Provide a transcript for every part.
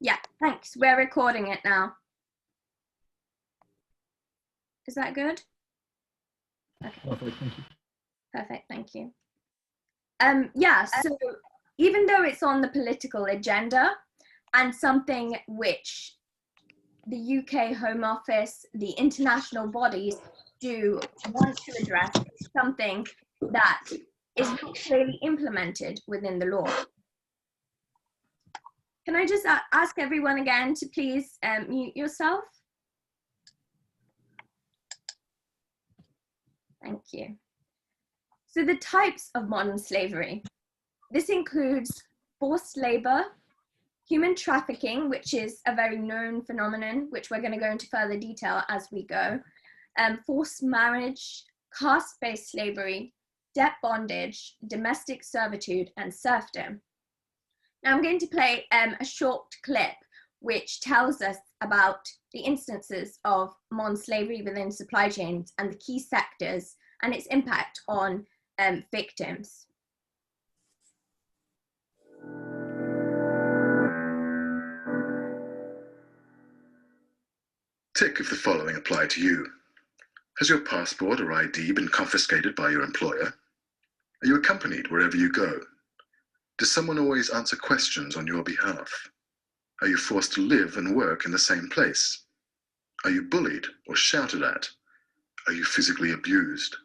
Yeah, thanks. We're recording it now. Is that good? Okay. Perfect, thank you. Perfect, thank you. Yeah, so even though it's on the political agenda and something which the UK Home Office, the international bodies do want to address, it's something that is not clearly implemented within the law. Can I just ask everyone again to please mute yourself? Thank you. So the types of modern slavery. This includes forced labor, human trafficking, which is a very known phenomenon, which we're going to go into further detail as we go, forced marriage, caste-based slavery, debt bondage, domestic servitude, and serfdom. Now I'm going to play a short clip which tells us about the instances of modern slavery within supply chains and the key sectors and its impact on victims. Tick if the following apply to you. Has your passport or ID been confiscated by your employer? Are you accompanied wherever you go? Does someone always answer questions on your behalf? Are you forced to live and work in the same place? Are you bullied or shouted at? Are you physically abused?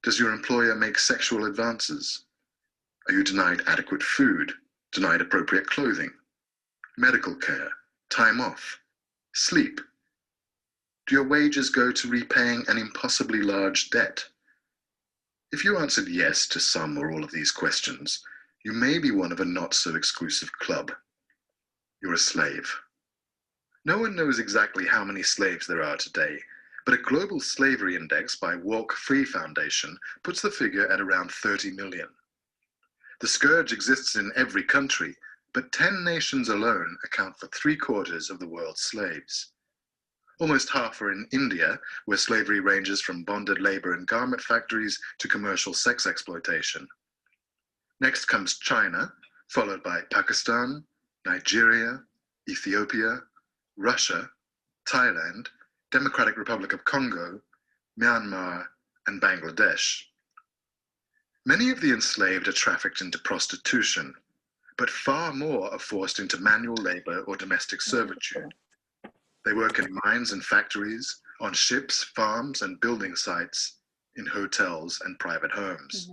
Does your employer make sexual advances? Are you denied adequate food, denied appropriate clothing, medical care, time off, sleep? Do your wages go to repaying an impossibly large debt? If you answered yes to some or all of these questions, you may be one of a not-so-exclusive club. You're a slave. No one knows exactly how many slaves there are today, but a global slavery index by Walk Free Foundation puts the figure at around 30 million. The scourge exists in every country, but 10 nations alone account for 3/4 of the world's slaves. Almost half are in India, where slavery ranges from bonded labor in garment factories to commercial sex exploitation. Next comes China, followed by Pakistan, Nigeria, Ethiopia, Russia, Thailand, Democratic Republic of Congo, Myanmar, and Bangladesh. Many of the enslaved are trafficked into prostitution, but far more are forced into manual labor or domestic servitude. They work in mines and factories, on ships, farms, and building sites, in hotels and private homes.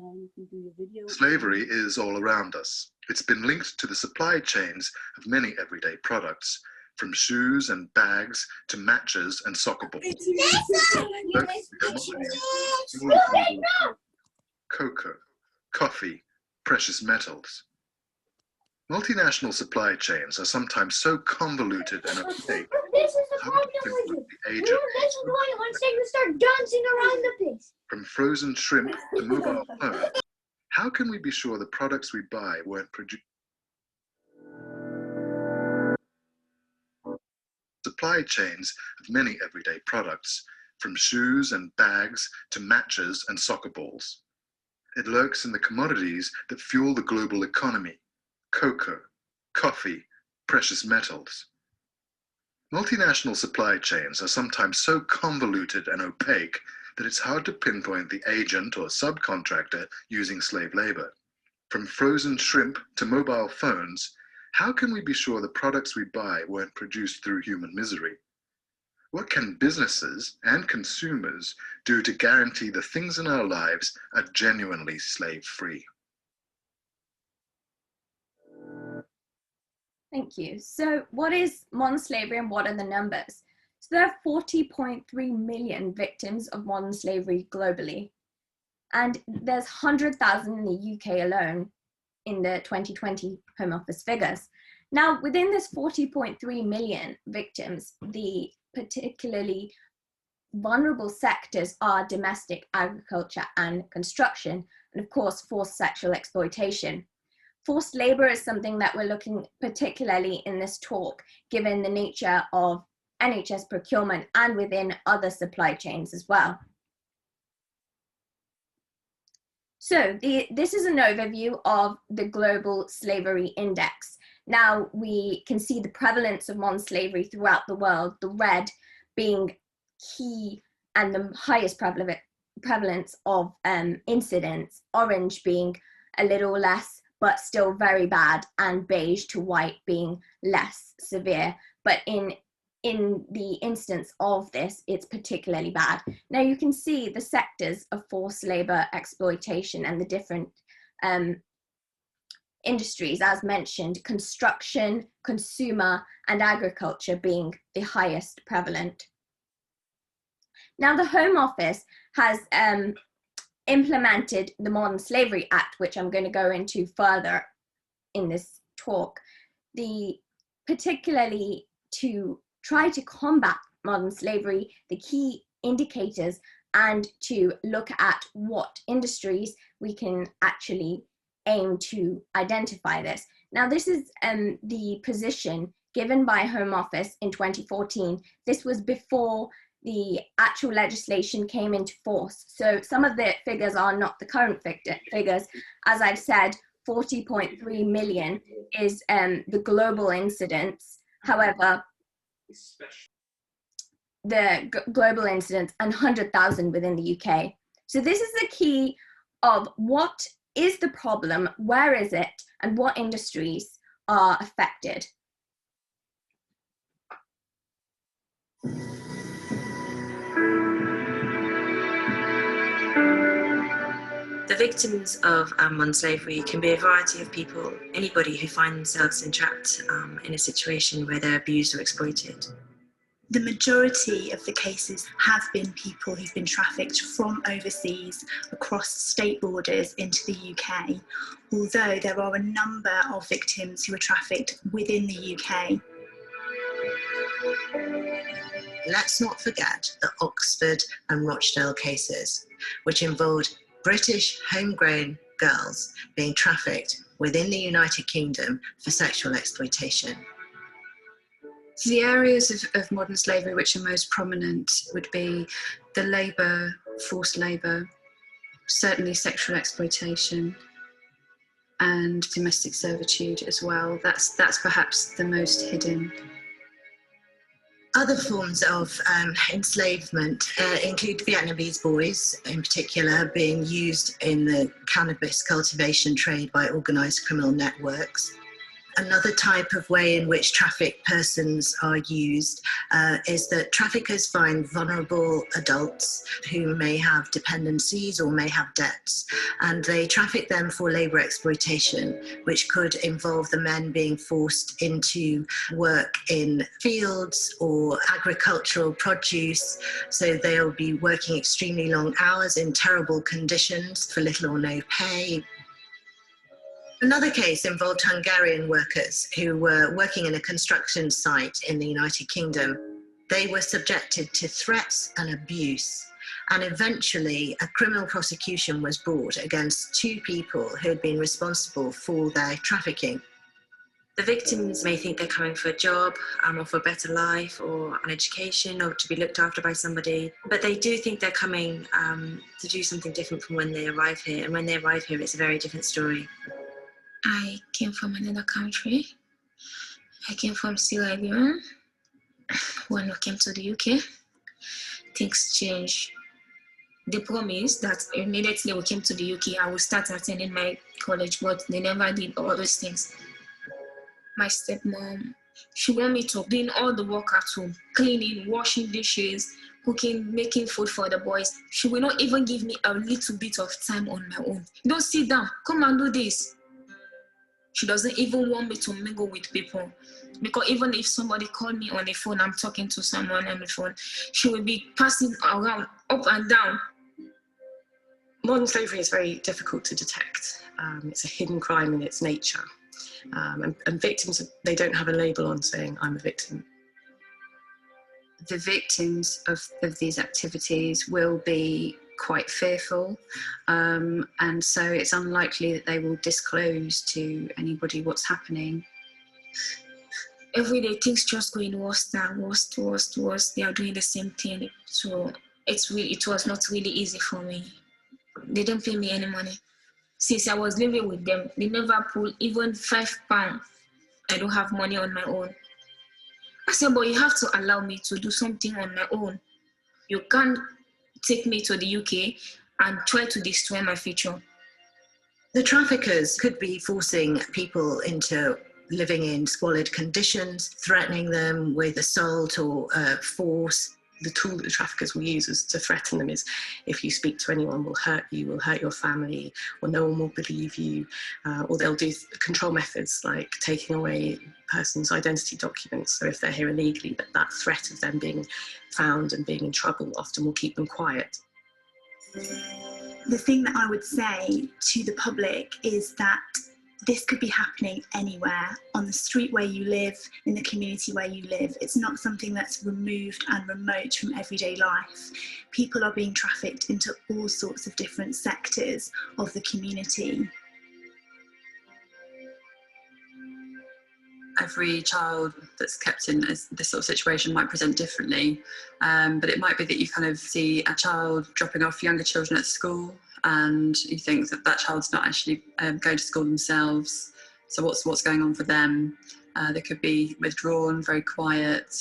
Slavery is all around us. It's been linked to the supply chains of many everyday products, from shoes and bags to matches and soccer balls. Cocoa, coffee, precious metals. Multinational supply chains are sometimes so convoluted and opaque. This is the problem with you. You're just going on stage and start dancing around the place. From frozen shrimp to mobile phones, how can we be sure the products we buy weren't produced? Supply chains of many everyday products, from shoes and bags to matches and soccer balls. It lurks in the commodities that fuel the global economy: cocoa, coffee, precious metals. Multinational supply chains are sometimes so convoluted and opaque that it's hard to pinpoint the agent or subcontractor using slave labor. From frozen shrimp to mobile phones, how can we be sure the products we buy weren't produced through human misery? What can businesses and consumers do to guarantee the things in our lives are genuinely slave-free? Thank you. So what is modern slavery and what are the numbers? So there are 40.3 million victims of modern slavery globally. And there's 100,000 in the UK alone in the 2020 Home Office figures. Now, within this 40.3 million victims, the particularly vulnerable sectors are domestic agriculture and construction, and of course, forced sexual exploitation. Forced labor is something that we're looking particularly in this talk, given the nature of NHS procurement and within other supply chains as well. So this is an overview of the Global Slavery Index. Now we can see the prevalence of modern slavery throughout the world, the red being key and the highest prevalence of incidents, orange being a little less but still very bad, and beige to white being less severe. But in the instance of this, it's particularly bad. Now you can see the sectors of forced labor exploitation and the different industries, as mentioned, construction, consumer, and agriculture being the highest prevalent. Now the Home Office has implemented the Modern Slavery Act, which I'm going to go into further in this talk, particularly to try to combat modern slavery, the key indicators, and to look at what industries we can actually aim to identify this. Now, this is the position given by Home Office in 2014. This was before the actual legislation came into force. So some of the figures are not the current figures. As I've said, 40.3 million is the global incidence. However, the global incidence, and 100,000 within the UK. So this is the key of what is the problem, where is it, and what industries are affected. The victims of modern slavery can be a variety of people, anybody who find themselves entrapped in a situation where they're abused or exploited. The majority of the cases have been people who've been trafficked from overseas across state borders into the UK, although there are a number of victims who are trafficked within the UK. Let's not forget the Oxford and Rochdale cases, which involved British homegrown girls being trafficked within the United Kingdom for sexual exploitation. So the areas of modern slavery which are most prominent would be the labour, forced labour, certainly sexual exploitation, and domestic servitude as well. That's perhaps the most hidden. Other forms of enslavement include Vietnamese boys, in particular, being used in the cannabis cultivation trade by organised criminal networks. Another type of way in which trafficked persons are used is that traffickers find vulnerable adults who may have dependencies or may have debts, and they traffic them for labour exploitation, which could involve the men being forced into work in fields or agricultural produce, so they'll be working extremely long hours in terrible conditions for little or no pay. Another case involved Hungarian workers who were working in a construction site in the United Kingdom. They were subjected to threats and abuse, and eventually a criminal prosecution was brought against 2 people who had been responsible for their trafficking. The victims may think they're coming for a job or for a better life or an education or to be looked after by somebody, but they do think they're coming to do something different from when they arrive here, and when they arrive here it's a very different story. I came from another country. I came from Sierra Leone. When I came to the UK, things changed. They promised that immediately we came to the UK, I would start attending my college, but they never did all those things. My stepmom, she wanted me to do all the work at home, cleaning, washing dishes, cooking, making food for the boys. She will not even give me a little bit of time on my own. Don't sit down, come and do this. She doesn't even want me to mingle with people, because even if somebody called me on the phone, I'm talking to someone on the phone, she will be passing around, up and down. Modern slavery is very difficult to detect. It's a hidden crime in its nature. And victims, they don't have a label on saying, I'm a victim. The victims of these activities will be quite fearful, and so it's unlikely that they will disclose to anybody what's happening. Every day things just going worse now, worse. They are doing the same thing. So it was not really easy for me. They don't pay me any money. Since I was living with them, they never pulled even £5 I don't have money on my own. I said, but you have to allow me to do something on my own. You can't take me to the UK and try to destroy my future. The traffickers could be forcing people into living in squalid conditions, threatening them with assault or force. The tool that the traffickers will use is to threaten them is, if you speak to anyone, we'll hurt you, we'll hurt your family, or no one will believe you, or they'll do control methods like taking away person's identity documents. So if they're here illegally, that threat of them being found and being in trouble often will keep them quiet. The thing that I would say to the public is that this could be happening anywhere, on the street where you live, in the community where you live. It's not something that's removed and remote from everyday life. People are being trafficked into all sorts of different sectors of the community. Every child that's kept in this sort of situation might present differently, but it might be that you kind of see a child dropping off younger children at school and you think that that child's not actually going to school themselves, so what's going on for them? They could be withdrawn, very quiet.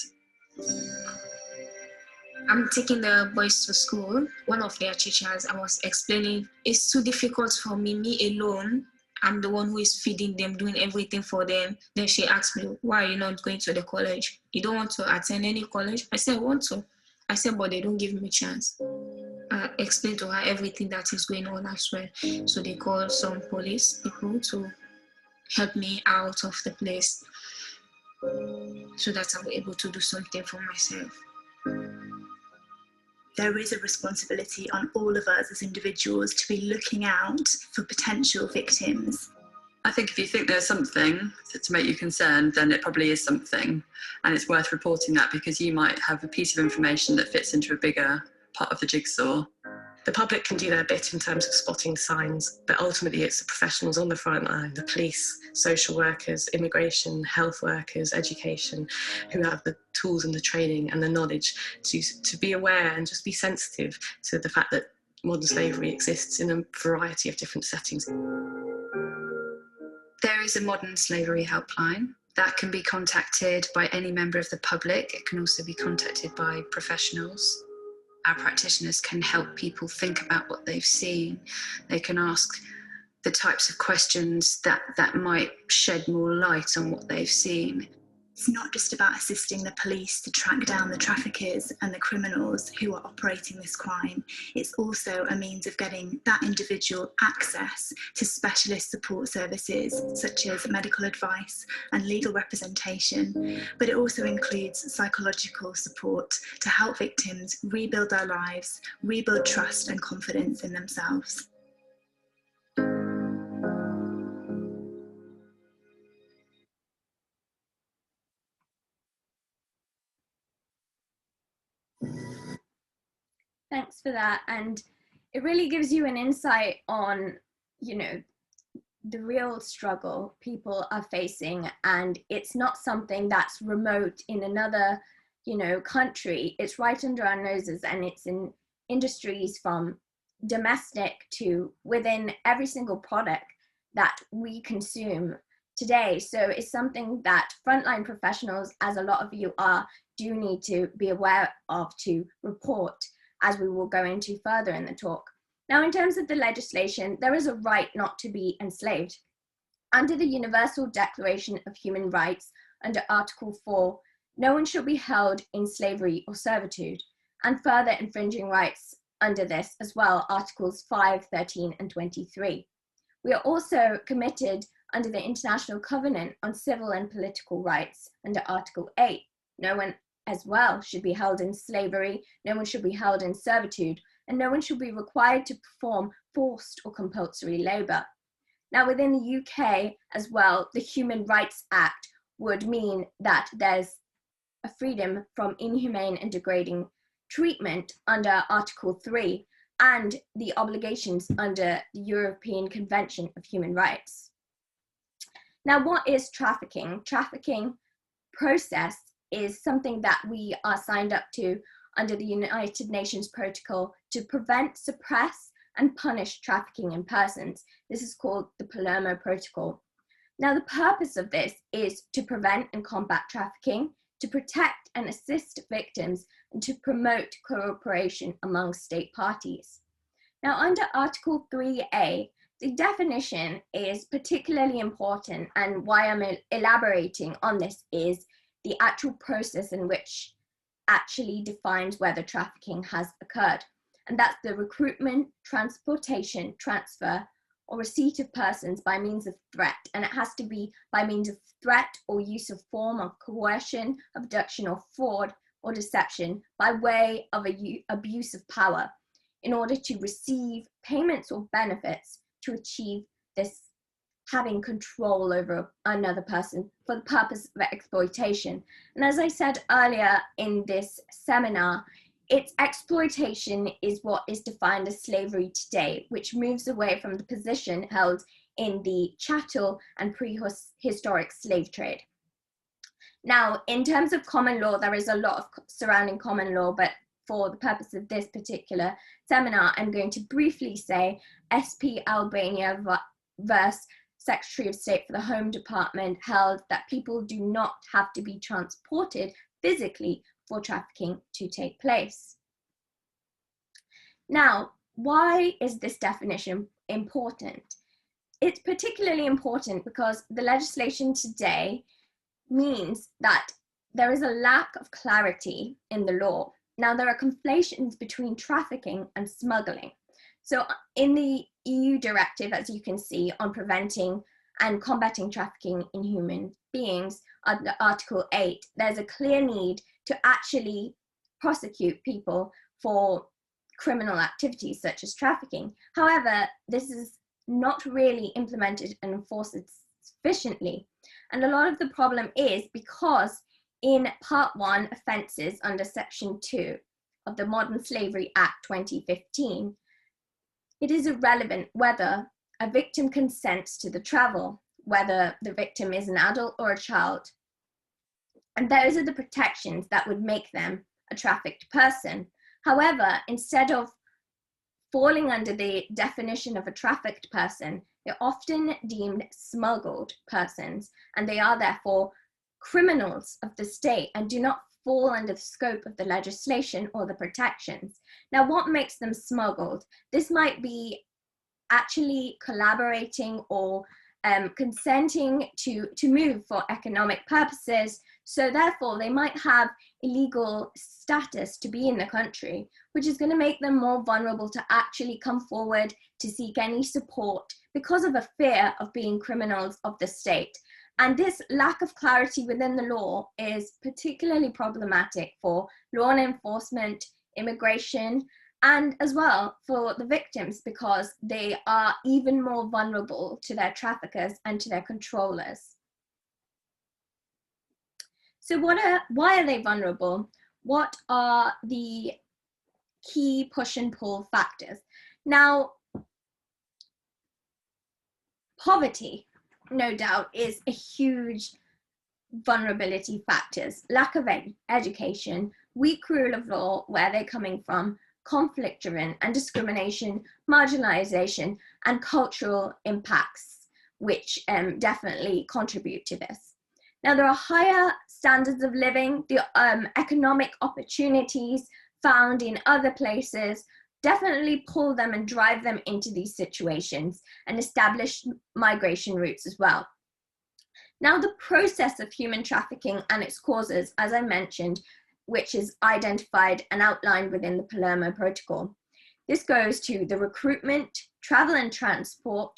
I'm taking the boys to school. One of their teachers, I was explaining, it's too difficult for me alone. I'm the one who is feeding them, doing everything for them. Then she asked me, why are you not going to the college? You don't want to attend any college? I said, I want to. I said, but they don't give me a chance. I explained to her everything that is going on as well. So they called some police people to help me out of the place so that I'll be able to do something for myself. There is a responsibility on all of us as individuals to be looking out for potential victims. I think if you think there's something to make you concerned, then it probably is something, and it's worth reporting that because you might have a piece of information that fits into a bigger part of the jigsaw. The public can do their bit in terms of spotting signs, but ultimately it's the professionals on the front line, the police, social workers, immigration, health workers, education, who have the tools and the training and the knowledge to be aware and just be sensitive to the fact that modern slavery exists in a variety of different settings. There is a modern slavery helpline that can be contacted by any member of the public. It can also be contacted by professionals. Our practitioners can help people think about what they've seen. They can ask the types of questions that might shed more light on what they've seen. It's not just about assisting the police to track down the traffickers and the criminals who are operating this crime. It's also a means of getting that individual access to specialist support services such as medical advice and legal representation, but it also includes psychological support to help victims rebuild their lives, rebuild trust and confidence in themselves. Thanks for that. And it really gives you an insight on, the real struggle people are facing. And it's not something that's remote in another, country. It's right under our noses, and it's in industries from domestic to within every single product that we consume today. So it's something that frontline professionals, as a lot of you are, do need to be aware of to report, as we will go into further in the talk. Now, in terms of the legislation, there is a right not to be enslaved. Under the Universal Declaration of Human Rights, under Article 4, no one shall be held in slavery or servitude, and further infringing rights under this as well, Articles 5, 13, and 23. We are also committed under the International Covenant on Civil and Political Rights, under Article 8. No one as well should be held in slavery, no one should be held in servitude, and no one should be required to perform forced or compulsory labour. Now, within the UK as well, the Human Rights Act would mean that there's a freedom from inhumane and degrading treatment under Article 3 and the obligations under the European Convention of Human Rights. Now, what is trafficking? Trafficking process is something that we are signed up to under the United Nations Protocol to prevent, suppress, and punish trafficking in persons. This is called the Palermo Protocol. Now, the purpose of this is to prevent and combat trafficking, to protect and assist victims, and to promote cooperation among state parties. Now, under Article 3A, the definition is particularly important, and why I'm elaborating on this is the actual process in which actually defines whether trafficking has occurred. And that's the recruitment, transportation, transfer, or receipt of persons by means of threat. And it has to be by means of threat or use of form of coercion, abduction, or fraud or deception by way of abuse of power in order to receive payments or benefits to achieve this having control over another person for the purpose of exploitation. And as I said earlier in this seminar, exploitation is what is defined as slavery today, which moves away from the position held in the chattel and prehistoric slave trade. Now, in terms of common law, there is a lot of surrounding common law, but for the purpose of this particular seminar, I'm going to briefly say SP Albania versus Secretary of State for the Home Department held that people do not have to be transported physically for trafficking to take place. Now, why is this definition important? It's particularly important because the legislation today means that there is a lack of clarity in the law. Now, there are conflations between trafficking and smuggling. So in the EU directive, as you can see, on preventing and combating trafficking in human beings, under Article 8, there's a clear need to actually prosecute people for criminal activities such as trafficking. However, this is not really implemented and enforced sufficiently. And a lot of the problem is because in Part 1 offences under Section 2 of the Modern Slavery Act 2015, it is irrelevant whether a victim consents to the travel, whether the victim is an adult or a child. And those are the protections that would make them a trafficked person. However, instead of falling under the definition of a trafficked person, they're often deemed smuggled persons, and they are therefore criminals of the state and do not fall under the scope of the legislation or the protections. Now, what makes them smuggled? This might be actually collaborating or consenting to move for economic purposes. So therefore, they might have illegal status to be in the country, which is going to make them more vulnerable to actually come forward to seek any support because of a fear of being criminals of the state. And this lack of clarity within the law is particularly problematic for law enforcement, immigration, and as well for the victims, because they are even more vulnerable to their traffickers and to their controllers. So why are they vulnerable? What are the key push and pull factors? Now, poverty, no doubt, is a huge vulnerability factors. Lack of education, weak rule of law, where they're coming from, conflict driven and discrimination, marginalization, and cultural impacts, which definitely contribute to this. Now, there are higher standards of living, the economic opportunities found in other places definitely pull them and drive them into these situations and establish migration routes as well. Now, the process of human trafficking and its causes, as I mentioned, which is identified and outlined within the Palermo Protocol. This goes to the recruitment, travel and transport,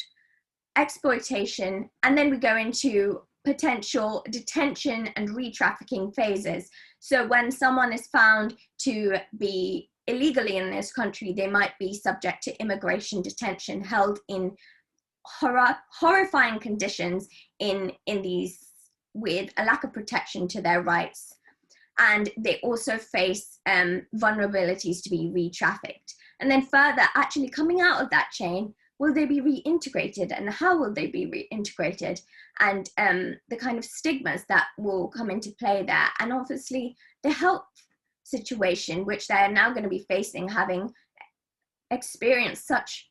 exploitation, and then we go into potential detention and re-trafficking phases. So when someone is found to be illegally in this country, they might be subject to immigration detention, held in horrifying conditions in these with a lack of protection to their rights. And they also face vulnerabilities to be re-trafficked. And then further, actually coming out of that chain, will they be reintegrated, and how will they be reintegrated? And the kind of stigmas that will come into play there. And obviously the health situation, which they're now going to be facing, having experienced such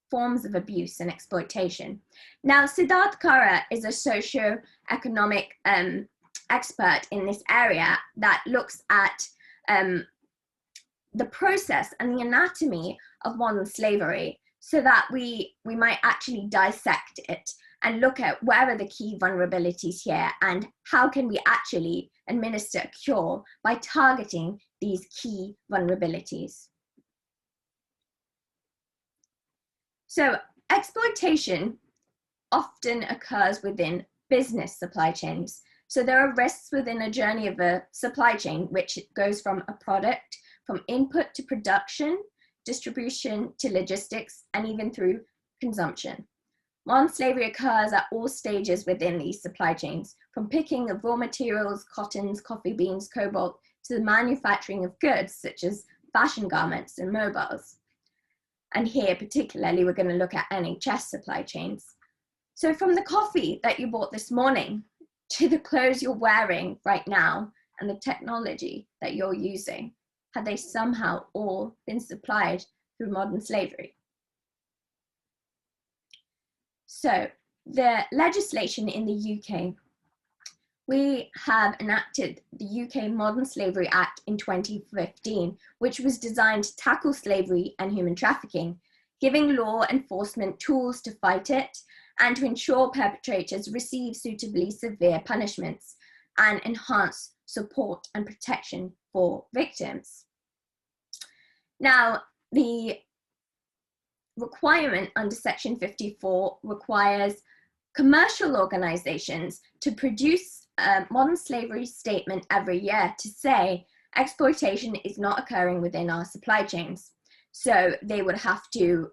forms of abuse and exploitation. Now, Siddharth Kara is a socio-economic expert in this area that looks at the process and the anatomy of modern slavery, so that we might actually dissect it and look at where are the key vulnerabilities here and how can we actually administer a cure by targeting these key vulnerabilities. So exploitation often occurs within business supply chains. So there are risks within a journey of a supply chain, which goes from a product, from input to production, distribution to logistics, and even through consumption. Modern slavery occurs at all stages within these supply chains, from picking of raw materials, cottons, coffee beans, cobalt, to the manufacturing of goods such as fashion garments and mobiles. And here particularly, we're going to look at NHS supply chains. So from the coffee that you bought this morning, to the clothes you're wearing right now, and the technology that you're using, had they somehow all been supplied through modern slavery? So the legislation in the UK, we have enacted the UK Modern Slavery Act in 2015, which was designed to tackle slavery and human trafficking, giving law enforcement tools to fight it and to ensure perpetrators receive suitably severe punishments and enhance support and protection for victims. Now, the requirement under Section 54 requires commercial organizations to produce a modern slavery statement every year to say exploitation is not occurring within our supply chains. So they would have to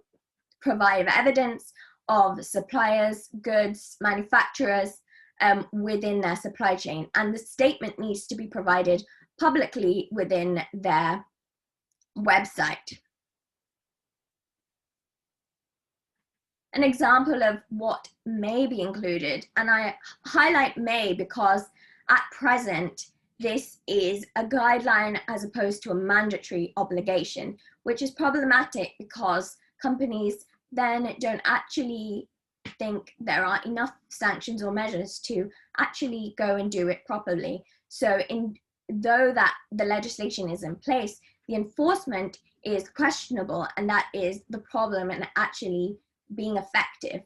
provide evidence of suppliers, goods, manufacturers within their supply chain. And the statement needs to be provided publicly within their website. An example of what may be included, and I highlight may because at present this is a guideline as opposed to a mandatory obligation, which is problematic because companies then don't actually think there are enough sanctions or measures to actually go and do it properly. So though that the legislation is in place, the enforcement is questionable, and that is the problem in actually being effective.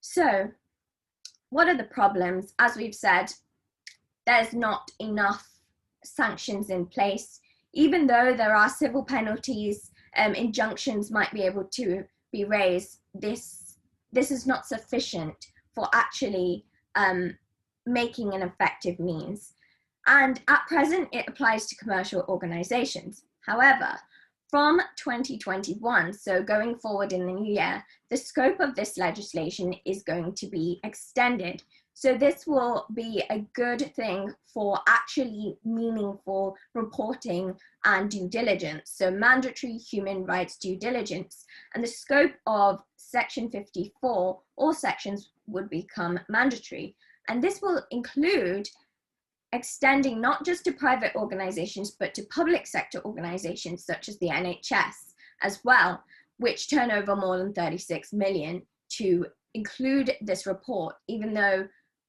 So what are the problems? As we've said, there's not enough sanctions in place. Even though there are civil penalties, injunctions might be able to be raised, this is not sufficient for actually making an effective means. And at present, it applies to commercial organizations. However, from 2021, so going forward in the new year, the scope of this legislation is going to be extended. So this will be a good thing for actually meaningful reporting and due diligence. So mandatory human rights due diligence. And the scope of Section 54, all sections would become mandatory. And this will include extending not just to private organizations, but to public sector organizations such as the NHS as well, which turn over more than 36 million, to include this report. Even though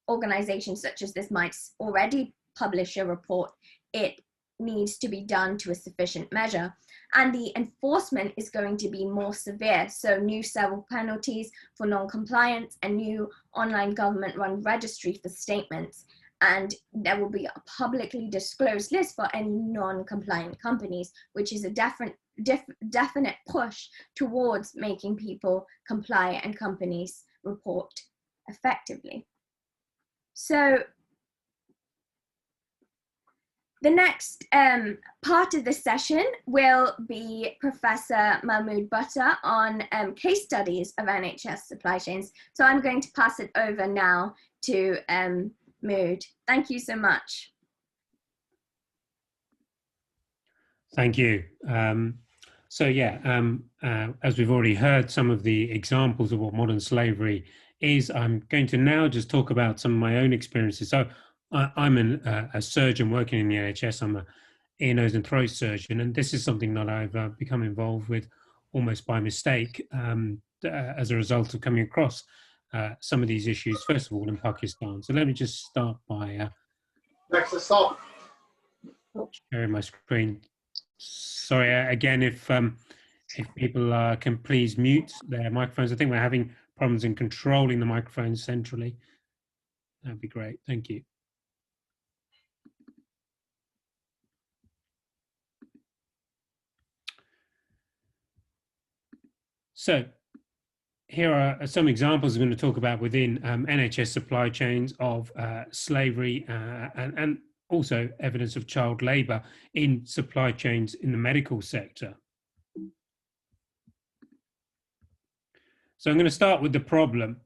organizations such as this might already publish a report, it needs to be done to a sufficient measure. And the enforcement is going to be more severe. So new civil penalties for non-compliance, and new online government-run registry for statements. And there will be a publicly disclosed list for any non-compliant companies, which is a definite push towards making people comply and companies report effectively. So the next part of the session will be Professor Mahmood Bhutta on case studies of NHS supply chains. So I'm going to pass it over now to Mahmood. Thank you so much. Thank you. So yeah, as we've already heard some of the examples of what modern slavery is, I'm going to now just talk about some of my own experiences. So I'm a surgeon working in the NHS. I'm an ear, nose and throat surgeon, and this is something that I've become involved with almost by mistake as a result of coming across some of these issues, first of all, in Pakistan. So let me just start by sharing my screen. Sorry, again, if people can please mute their microphones. I think we're having problems in controlling the microphones centrally. That'd be great. Thank you. So here are some examples we're going to talk about within NHS supply chains of slavery and also evidence of child labour in supply chains in the medical sector. So I'm going to start with the problem,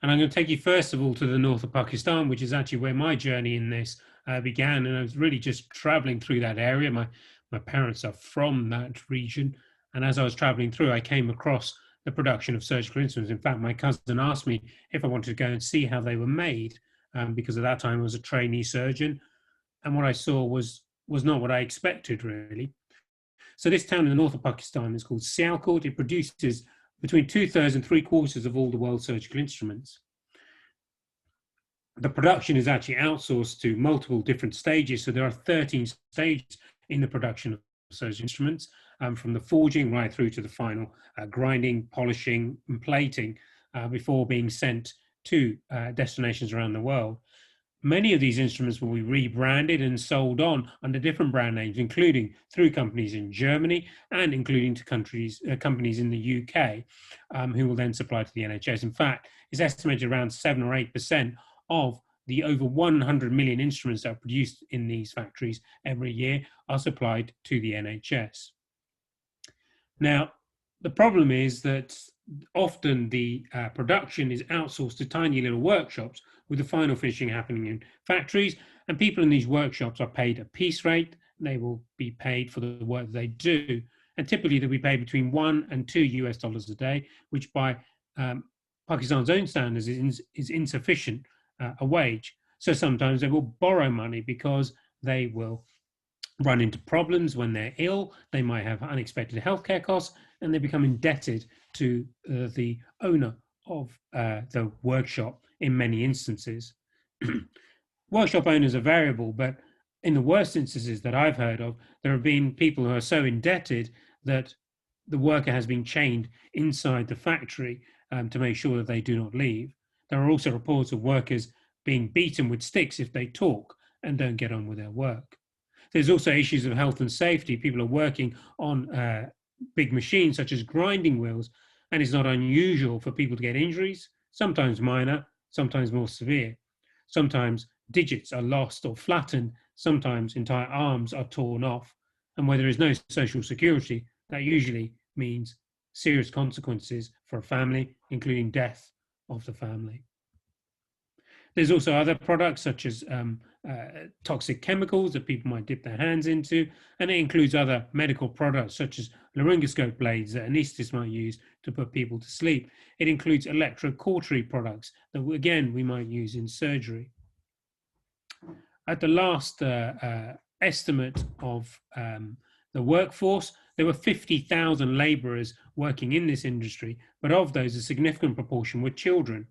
and I'm going to take you first of all to the north of Pakistan, which is actually where my journey in this began, and I was really just travelling through that area. My parents are from that region, and as I was travelling through, I came across the production of surgical instruments. In fact, my cousin asked me if I wanted to go and see how they were made, because at that time I was a trainee surgeon, and what I saw was not what I expected, really. So this town in the north of Pakistan is called Sialkot. It produces between 2/3 and 3/4 of all the world's surgical instruments. The production is actually outsourced to multiple different stages. So there are 13 stages in the production of surgical instruments, from the forging right through to the final grinding, polishing, and plating before being sent to destinations around the world. Many of these instruments will be rebranded and sold on under different brand names, including through companies in Germany and including to companies in the UK, who will then supply to the NHS. In fact, it's estimated around 7 or 8% of the over 100 million instruments that are produced in these factories every year are supplied to the NHS. Now, the problem is that often the production is outsourced to tiny little workshops, with the final finishing happening in factories, and people in these workshops are paid a piece rate. They will be paid for the work they do, and typically they'll be paid between $1 and $2 a day, which by Pakistan's own standards is insufficient a wage. So sometimes they will borrow money because they will run into problems when they're ill. They might have unexpected healthcare costs, and they become indebted to the owner of the workshop in many instances. Workshop owners are variable, but in the worst instances that I've heard of, there have been people who are so indebted that the worker has been chained inside the factory to make sure that they do not leave. There are also reports of workers being beaten with sticks if they talk and don't get on with their work. There's also issues of health and safety. People are working on big machines such as grinding wheels, and it's not unusual for people to get injuries, sometimes minor, sometimes more severe. Sometimes digits are lost or flattened, sometimes entire arms are torn off. And where there is no social security, that usually means serious consequences for a family, including death of the family. There's also other products such as toxic chemicals that people might dip their hands into, and it includes other medical products such as laryngoscope blades that anaesthetists might use to put people to sleep. It includes electrocautery products that, again, we might use in surgery. At the last estimate of the workforce, there were 50,000 labourers working in this industry, but of those, a significant proportion were children.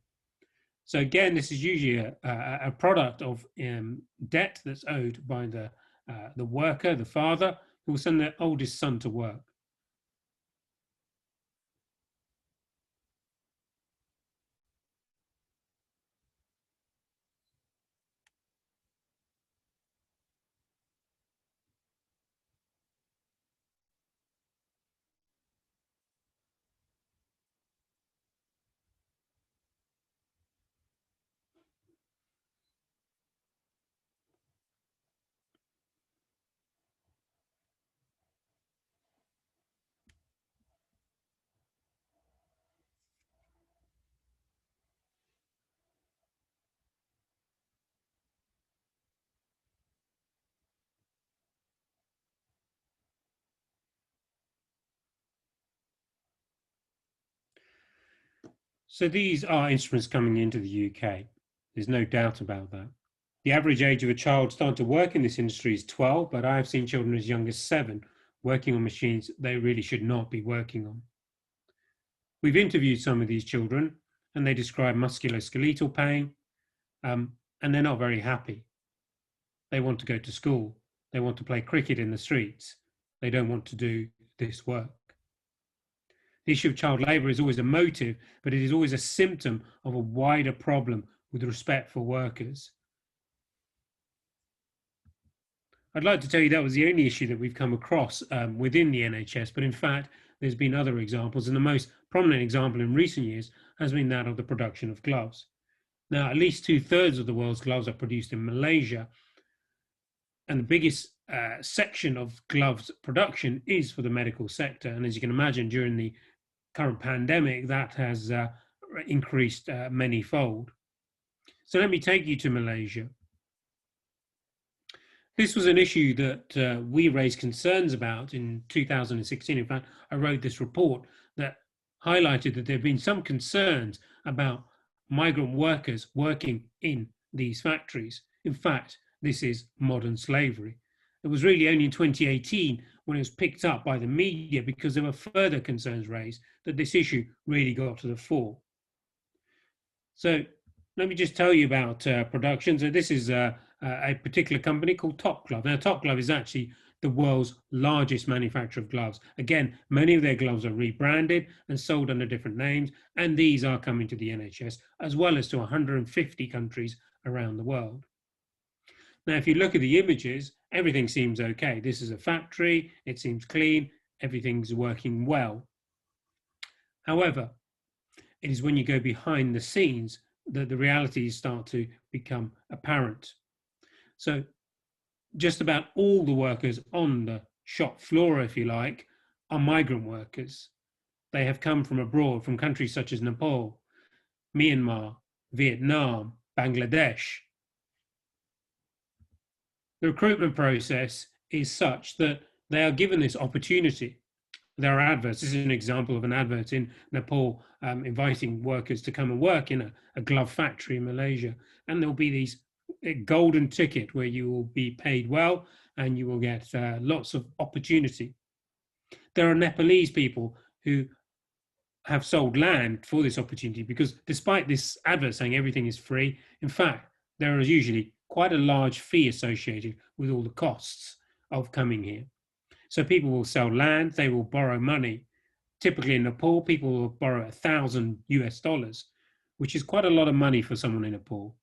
So again, this is usually a product of debt that's owed by the worker, the father, who will send their oldest son to work. So these are instruments coming into the UK. There's no doubt about that. The average age of a child starting to work in this industry is 12, but I have seen children as young as 7 working on machines they really should not be working on. We've interviewed some of these children and they describe musculoskeletal pain, and they're not very happy. They want to go to school. They want to play cricket in the streets. They don't want to do this work. The issue of child labour is always a motive, but it is always a symptom of a wider problem with respect for workers. I'd like to tell you that was the only issue that we've come across within the NHS, but in fact, there's been other examples, and the most prominent example in recent years has been that of the production of gloves. Now, at least 2/3 of the world's gloves are produced in Malaysia, and the biggest section of gloves production is for the medical sector. And as you can imagine, during the current pandemic, that has increased many-fold. So let me take you to Malaysia. This was an issue that we raised concerns about in 2016. In fact, I wrote this report that highlighted that there have been some concerns about migrant workers working in these factories. In fact, this is modern slavery. It was really only in 2018 when it was picked up by the media, because there were further concerns raised, that this issue really got to the fore. So let me just tell you about production. So this is a particular company called Top Glove. Now, Top Glove is actually the world's largest manufacturer of gloves. Again, many of their gloves are rebranded and sold under different names, and these are coming to the NHS, as well as to 150 countries around the world. Now, if you look at the images, everything seems okay. This is a factory, it seems clean, everything's working well. However, it is when you go behind the scenes that the realities start to become apparent. So just about all the workers on the shop floor, if you like, are migrant workers. They have come from abroad, from countries such as Nepal, Myanmar, Vietnam, Bangladesh. The recruitment process is such that they are given this opportunity. There are adverts. This is an example of an advert in Nepal inviting workers to come and work in a glove factory in Malaysia. And there'll be these golden ticket where you will be paid well and you will get lots of opportunity. There are Nepalese people who have sold land for this opportunity, because despite this advert saying everything is free, in fact, there is usually quite a large fee associated with all the costs of coming here. So people will sell land, they will borrow money. Typically in Nepal, people will borrow $1,000 US, which is quite a lot of money for someone in Nepal.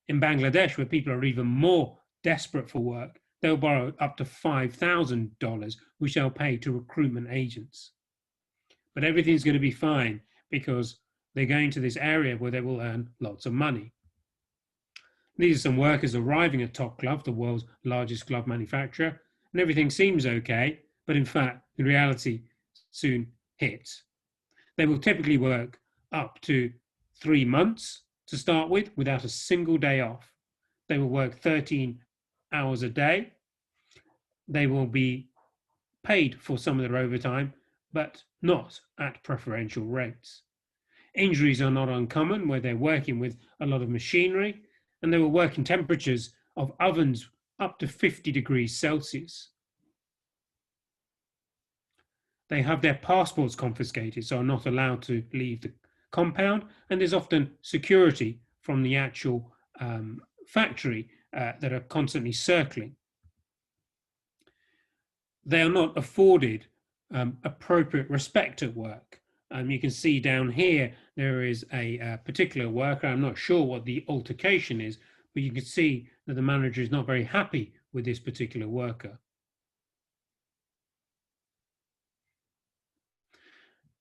In Bangladesh, where people are even more desperate for work, they'll borrow up to $5,000, which they'll pay to recruitment agents. But everything's going to be fine because they're going to this area where they will earn lots of money. These are some workers arriving at Top Glove, the world's largest glove manufacturer, and everything seems okay, but in fact, the reality soon hits. They will typically work up to 3 months to start with, without a single day off. They will work 13 hours a day. They will be paid for some of their overtime, but not at preferential rates. Injuries are not uncommon where they're working with a lot of machinery, and they will work in temperatures of ovens up to 50 degrees Celsius. They have their passports confiscated, so are not allowed to leave the compound, and there's often security from the actual factory that are constantly circling. They are not afforded appropriate respect at work. You can see down here, there is a particular worker. I'm not sure what the altercation is, but you can see that the manager is not very happy with this particular worker.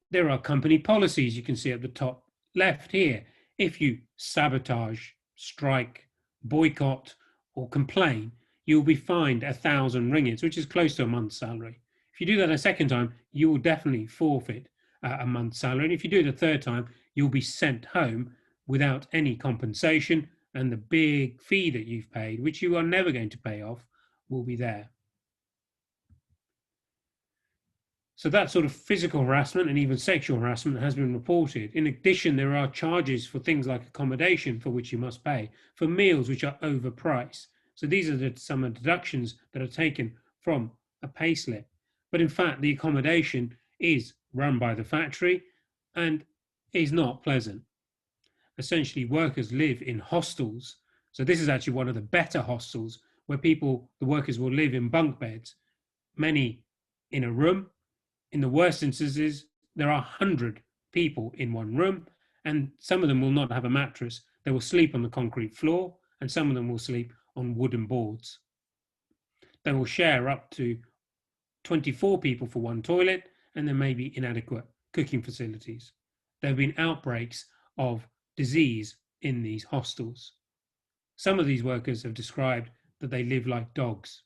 There are company policies you can see at the top left here. If you sabotage, strike, boycott, or complain, you'll be fined 1,000 ringgits, which is close to a month's salary. If you do that a second time, you will definitely forfeit a month's salary. And if you do it a third time, you'll be sent home without any compensation, and the big fee that you've paid, which you are never going to pay off, will be there. So that sort of physical harassment and even sexual harassment has been reported. In addition, there are charges for things like accommodation for which you must pay, for meals which are overpriced. So these are some of the deductions that are taken from a payslip. But in fact, the accommodation is run by the factory. and is not pleasant. Essentially, workers live in hostels. So this is actually one of the better hostels where the workers will live in bunk beds, many in a room. In the worst instances, there are 100 people in one room, and some of them will not have a mattress. They will sleep on the concrete floor, and some of them will sleep on wooden boards. They will share up to 24 people for one toilet, and there may be inadequate cooking facilities. There have been outbreaks of disease in these hostels. Some of these workers have described that they live like dogs.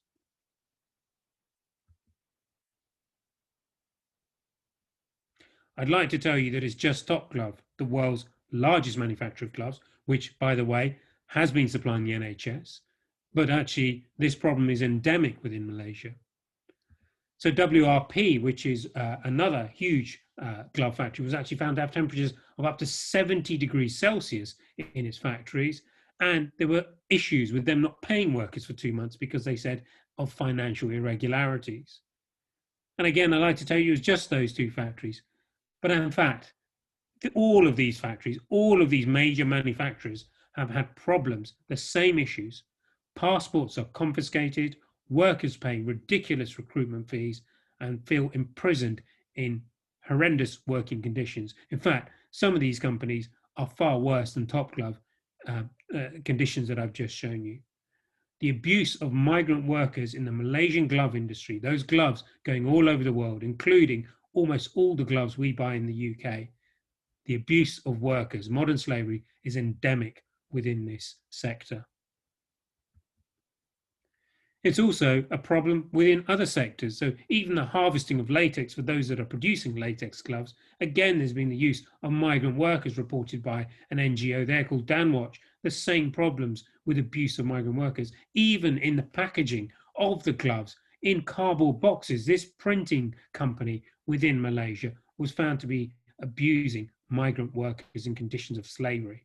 I'd like to tell you that it's Just Stop Glove, the world's largest manufacturer of gloves, which, by the way, has been supplying the NHS, but actually this problem is endemic within Malaysia. So WRP, which is another huge glove factory, was actually found to have temperatures of up to 70 degrees Celsius in its factories, and there were issues with them not paying workers for 2 months because they said of financial irregularities. And again, I'd like to tell you it's just those two factories. But in fact, all of these factories, all of these major manufacturers have had problems, the same issues. Passports are confiscated, workers pay ridiculous recruitment fees and feel imprisoned in horrendous working conditions. In fact, some of these companies are far worse than Top Glove conditions that I've just shown you. The abuse of migrant workers in the Malaysian glove industry, those gloves going all over the world, including almost all the gloves we buy in the UK, the abuse of workers, modern slavery, is endemic within this sector. It's also a problem within other sectors. So even the harvesting of latex for those that are producing latex gloves, again, there's been the use of migrant workers reported by an NGO there called Danwatch. The same problems with abuse of migrant workers, even in the packaging of the gloves in cardboard boxes. This printing company within Malaysia was found to be abusing migrant workers in conditions of slavery.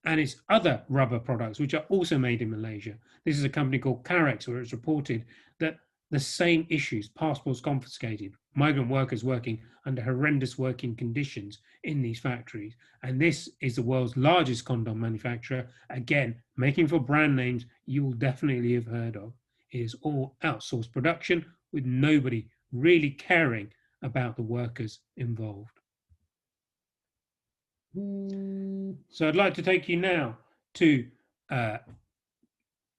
And it's other rubber products which are also made in Malaysia. This is a company called Carex, where it's reported that the same issues, passports confiscated, migrant workers working under horrendous working conditions in these factories. And this is the world's largest condom manufacturer, again, making for brand names you will definitely have heard of. It is all outsourced production with nobody really caring about the workers involved. So I'd like to take you now to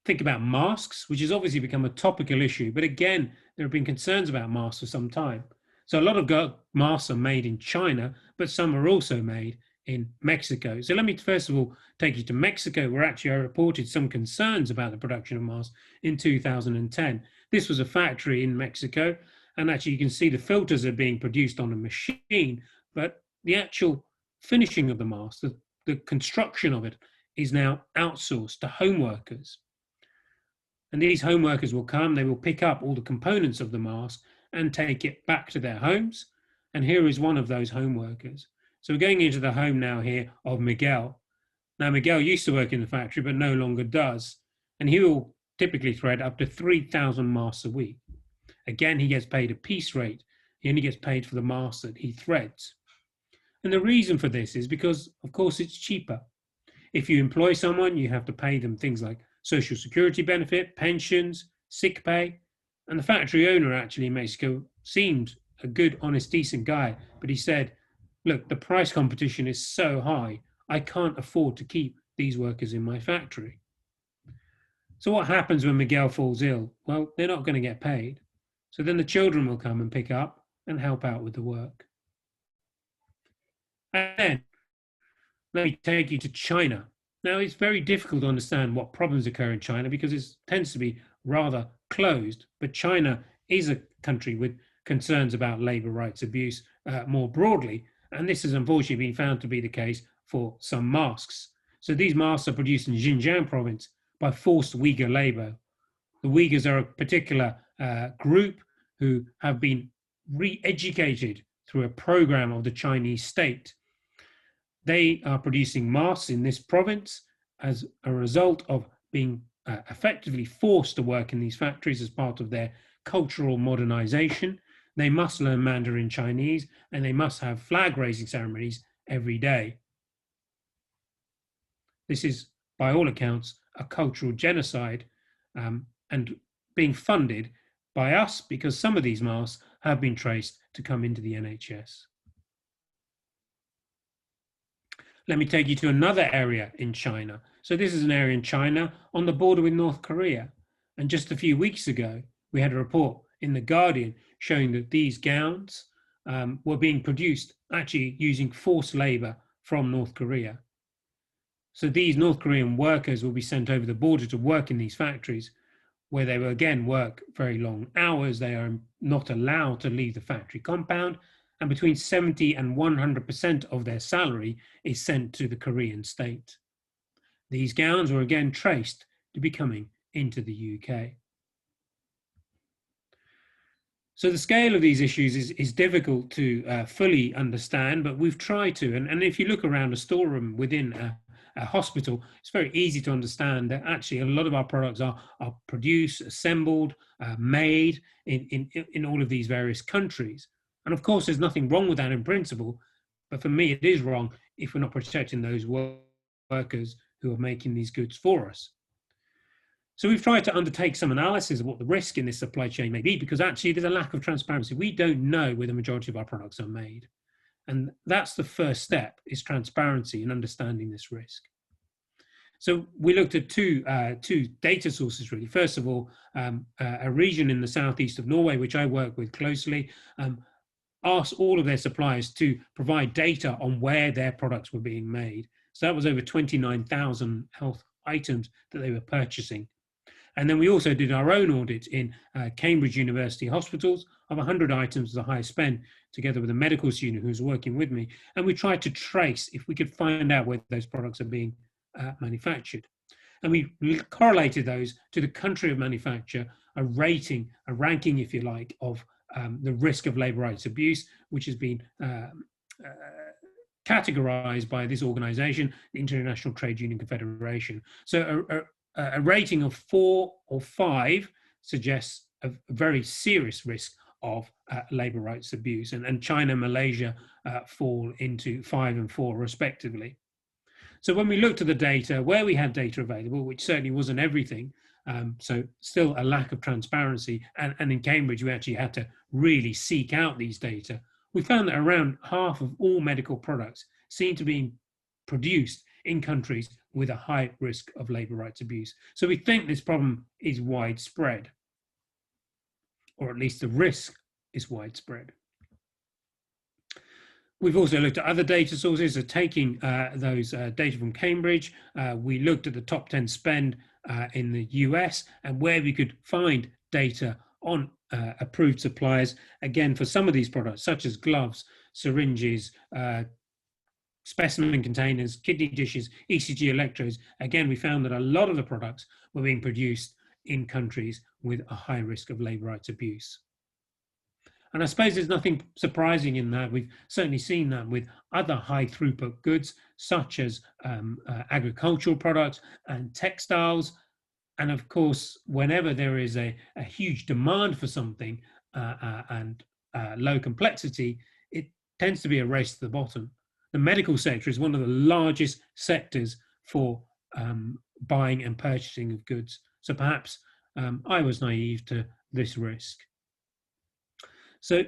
think about masks, which has obviously become a topical issue. But again, there have been concerns about masks for some time. So a lot of masks are made in China, but some are also made in Mexico. So let me first of all take you to Mexico, where actually I reported some concerns about the production of masks in 2010. This was a factory in Mexico, and actually you can see the filters are being produced on a machine, but the actual finishing of the mask, the construction of it, is now outsourced to home workers. And these home workers will come, they will pick up all the components of the mask and take it back to their homes. And here is one of those home workers. So we're going into the home now here of Miguel. Now Miguel used to work in the factory, but no longer does. And he will typically thread up to 3,000 masks a week. Again, he gets paid a piece rate. He only gets paid for the masks that he threads. And the reason for this is because, of course, it's cheaper. If you employ someone, you have to pay them things like social security benefit, pensions, sick pay. And the factory owner actually in Mexico seemed a good, honest, decent guy. But he said, look, the price competition is so high, I can't afford to keep these workers in my factory. So what happens when Miguel falls ill? Well, they're not going to get paid. So then the children will come and pick up and help out with the work. And then, let me take you to China. Now, it's very difficult to understand what problems occur in China because it tends to be rather closed. But China is a country with concerns about labour rights abuse more broadly. And this has unfortunately been found to be the case for some masks. So these masks are produced in Xinjiang province by forced Uyghur labour. The Uyghurs are a particular group who have been re-educated through a program of the Chinese state. They are producing masks in this province as a result of being effectively forced to work in these factories as part of their cultural modernization. They must learn Mandarin Chinese, and they must have flag raising ceremonies every day. This is, by all accounts, a cultural genocide, and being funded by us because some of these masks have been traced to come into the NHS. Let me take you to another area in China. So this is an area in China on the border with North Korea. And just a few weeks ago, we had a report in The Guardian showing that these gowns were being produced actually using forced labor from North Korea. So these North Korean workers will be sent over the border to work in these factories, where they will again work very long hours. They are not allowed to leave the factory compound, and between 70 and 100% of their salary is sent to the Korean state. These gowns were again traced to be coming into the UK. So the scale of these issues is difficult to fully understand, but we've tried to. And if you look around a storeroom within a hospital, it's very easy to understand that actually a lot of our products are produced, assembled, made in all of these various countries. And of course, there's nothing wrong with that in principle, but for me, it is wrong if we're not protecting those workers who are making these goods for us. So we've tried to undertake some analysis of what the risk in this supply chain may be, because actually there's a lack of transparency. We don't know where the majority of our products are made. And that's the first step, is transparency in understanding this risk. So we looked at two data sources, really. First of all, a region in the southeast of Norway, which I work with closely, asked all of their suppliers to provide data on where their products were being made. So that was over 29,000 health items that they were purchasing. And then we also did our own audit in Cambridge University hospitals of 100 items of the highest spend, together with a medical student who was working with me. And we tried to trace if we could find out where those products are being manufactured. And we correlated those to the country of manufacture, a ranking, if you like, of the risk of labour rights abuse, which has been categorised by this organisation, the International Trade Union Confederation. So a rating of 4 or 5 suggests a very serious risk of labour rights abuse, and China and Malaysia fall into 5 and 4 respectively. So when we looked at the data, where we had data available, which certainly wasn't everything, so still a lack of transparency, and in Cambridge we actually had to really seek out these data, we found that around half of all medical products seem to be produced in countries with a high risk of labour rights abuse. So we think this problem is widespread, or at least the risk is widespread. We've also looked at other data sources, so taking those data from Cambridge, we looked at the top 10 spend in the US and where we could find data on approved suppliers, again, for some of these products, such as gloves, syringes, specimen containers, kidney dishes, ECG electrodes. Again, we found that a lot of the products were being produced in countries with a high risk of labour rights abuse. And I suppose there's nothing surprising in that. We've certainly seen that with other high throughput goods, such as agricultural products and textiles. And of course, whenever there is a huge demand for something and low complexity, it tends to be a race to the bottom. The medical sector is one of the largest sectors for buying and purchasing of goods. So perhaps I was naive to this risk. So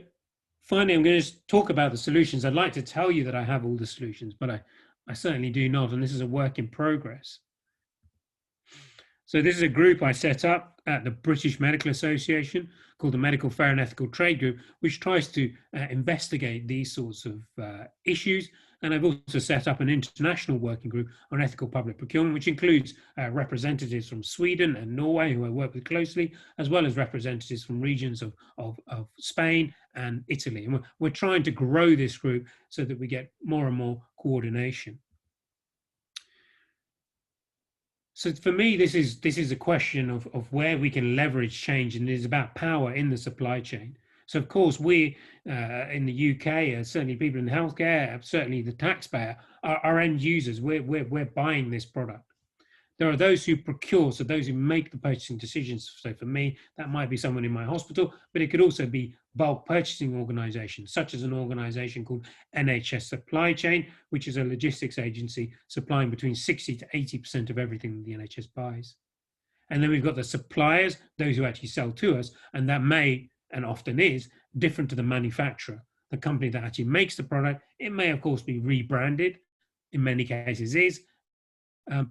finally, I'm going to just talk about the solutions. I'd like to tell you that I have all the solutions, but I certainly do not, and this is a work in progress. So this is a group I set up at the British Medical Association called the Medical Fair and Ethical Trade Group, which tries to investigate these sorts of issues. And I've also set up an international working group on ethical public procurement, which includes representatives from Sweden and Norway, who I work with closely, as well as representatives from regions of Spain and Italy. And we're trying to grow this group so that we get more and more coordination. So for me, this is a question of where we can leverage change, and it is about power in the supply chain. So of course, we in the UK, certainly people in healthcare, certainly the taxpayer, are end users. We're buying this product. There are those who procure, so those who make the purchasing decisions. So for me, that might be someone in my hospital, but it could also be bulk purchasing organizations, such as an organization called NHS Supply Chain, which is a logistics agency supplying between 60 to 80% of everything the NHS buys. And then we've got the suppliers, those who actually sell to us, and that may, and often is, different to the manufacturer, the company that actually makes the product. It may, of course, be rebranded, in many cases is,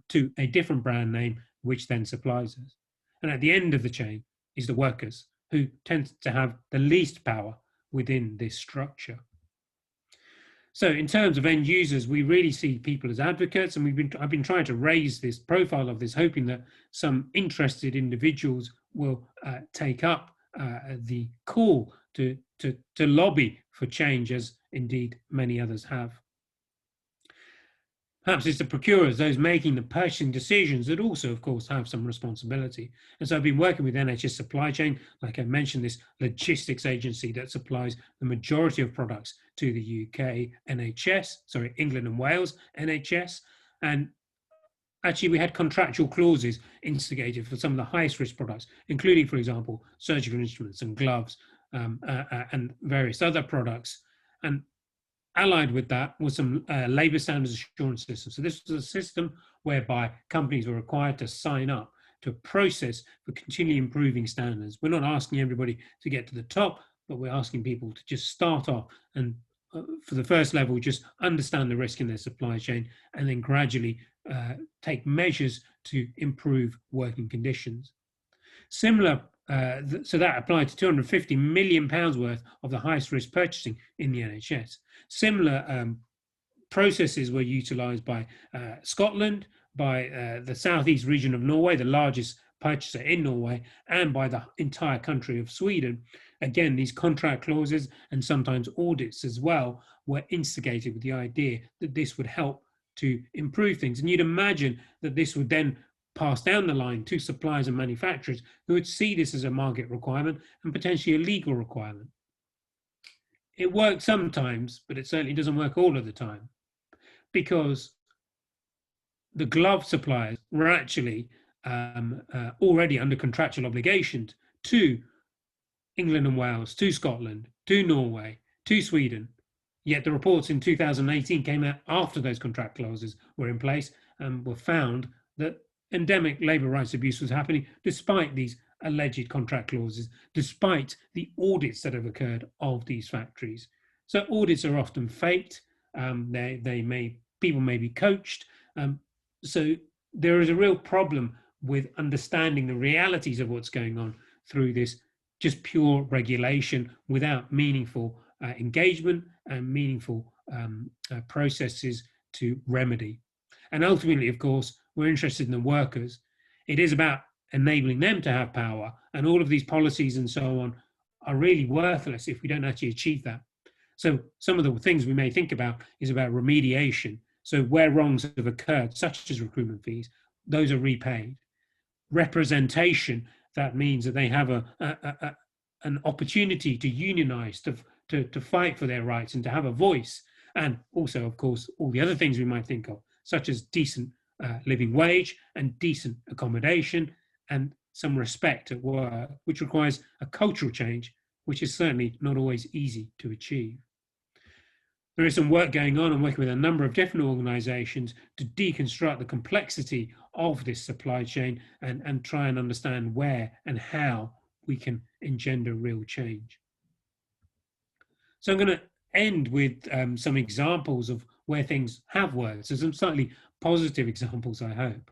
to a different brand name, which then supplies us. And at the end of the chain is the workers, who tend to have the least power within this structure. So in terms of end users, we really see people as advocates, and I've been trying to raise this profile of this, hoping that some interested individuals will take up the call to lobby for change, as indeed many others have. Perhaps it's the procurers, those making the purchasing decisions, that also, of course, have some responsibility. And so I've been working with NHS Supply Chain, like I mentioned, this logistics agency that supplies the majority of products to the UK NHS, sorry, England and Wales NHS. And actually, we had contractual clauses instigated for some of the highest risk products, including, for example, surgical instruments and gloves and various other products. And allied with that was some labour standards assurance system. So this was a system whereby companies were required to sign up to a process for continually improving standards. We're not asking everybody to get to the top, but we're asking people to just start off and for the first level, just understand the risk in their supply chain, and then gradually take measures to improve working conditions. Similar, so that applied to £250 million worth of the highest risk purchasing in the NHS. Similar processes were utilised by Scotland, by the southeast region of Norway, the largest purchaser in Norway, and by the entire country of Sweden. Again, these contract clauses and sometimes audits as well were instigated with the idea that this would help to improve things. And you'd imagine that this would then pass down the line to suppliers and manufacturers who would see this as a market requirement and potentially a legal requirement. It works sometimes, but it certainly doesn't work all of the time, because the glove suppliers were actually already under contractual obligations to England and Wales, to Scotland, to Norway, to Sweden. Yet the reports in 2018 came out after those contract clauses were in place and were found that endemic labour rights abuse was happening despite these alleged contract clauses, despite the audits that have occurred of these factories. So audits are often faked. People may be coached. So there is a real problem with understanding the realities of what's going on through this just pure regulation without meaningful engagement and meaningful processes to remedy. And ultimately, of course, we're interested in the workers. It is about enabling them to have power, and all of these policies and so on are really worthless if we don't actually achieve that. So some of the things we may think about is about remediation. So where wrongs have occurred, such as recruitment fees, those are repaid. Representation, that means that they have an opportunity to unionize, to fight for their rights and to have a voice. And also, of course, all the other things we might think of, such as decent living wage and decent accommodation and some respect at work, which requires a cultural change, which is certainly not always easy to achieve. There is some work going on. I'm working with a number of different organizations to deconstruct the complexity of this supply chain and try and understand where and how we can engender real change. So I'm going to end with some examples of where things have worked. So some slightly positive examples, I hope.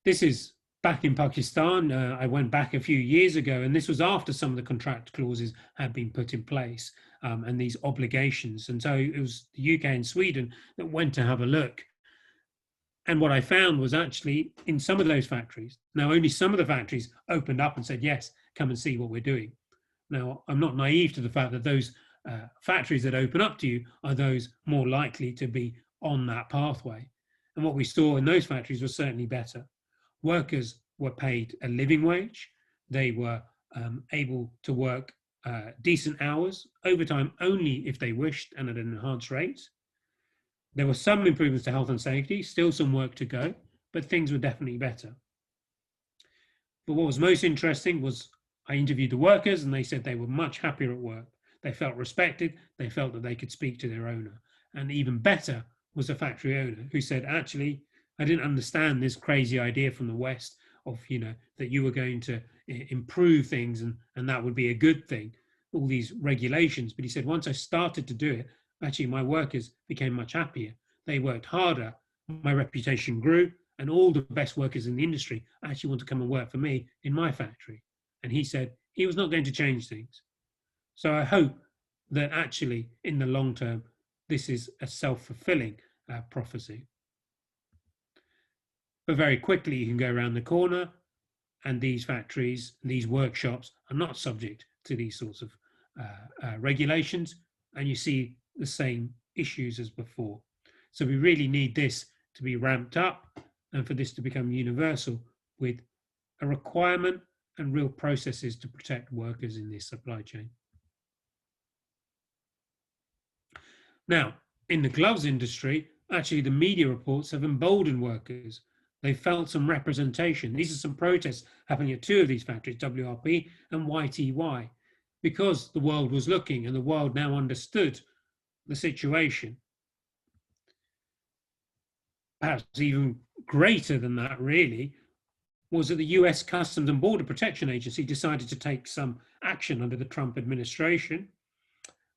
This is back in Pakistan. I went back a few years ago, and this was after some of the contract clauses had been put in place and these obligations. And so it was the UK and Sweden that went to have a look. And what I found was actually in some of those factories, now only some of the factories opened up and said, yes, come and see what we're doing. Now, I'm not naive to the fact that those factories that open up to you are those more likely to be on that pathway. And what we saw in those factories was certainly better. Workers were paid a living wage. They were able to work decent hours, overtime only if they wished and at an enhanced rate. There were some improvements to health and safety, still some work to go, but things were definitely better. But what was most interesting was I interviewed the workers and they said they were much happier at work. They felt respected. They felt that they could speak to their owner. And even better was the factory owner who said, actually, I didn't understand this crazy idea from the West of, that you were going to improve things and that would be a good thing, all these regulations. But he said, once I started to do it, actually my workers became much happier. They worked harder. My reputation grew, and all the best workers in the industry actually want to come and work for me in my factory. And he said he was not going to change things. So I hope that actually in the long term, this is a self-fulfilling prophecy. But very quickly you can go around the corner and these factories, these workshops are not subject to these sorts of regulations, and you see the same issues as before. So we really need this to be ramped up and for this to become universal with a requirement and real processes to protect workers in this supply chain. Now, in the gloves industry, actually the media reports have emboldened workers. They felt some representation. These are some protests happening at two of these factories, WRP and YTY, because the world was looking and the world now understood the situation. Perhaps even greater than that, really, was that the US Customs and Border Protection Agency decided to take some action under the Trump administration.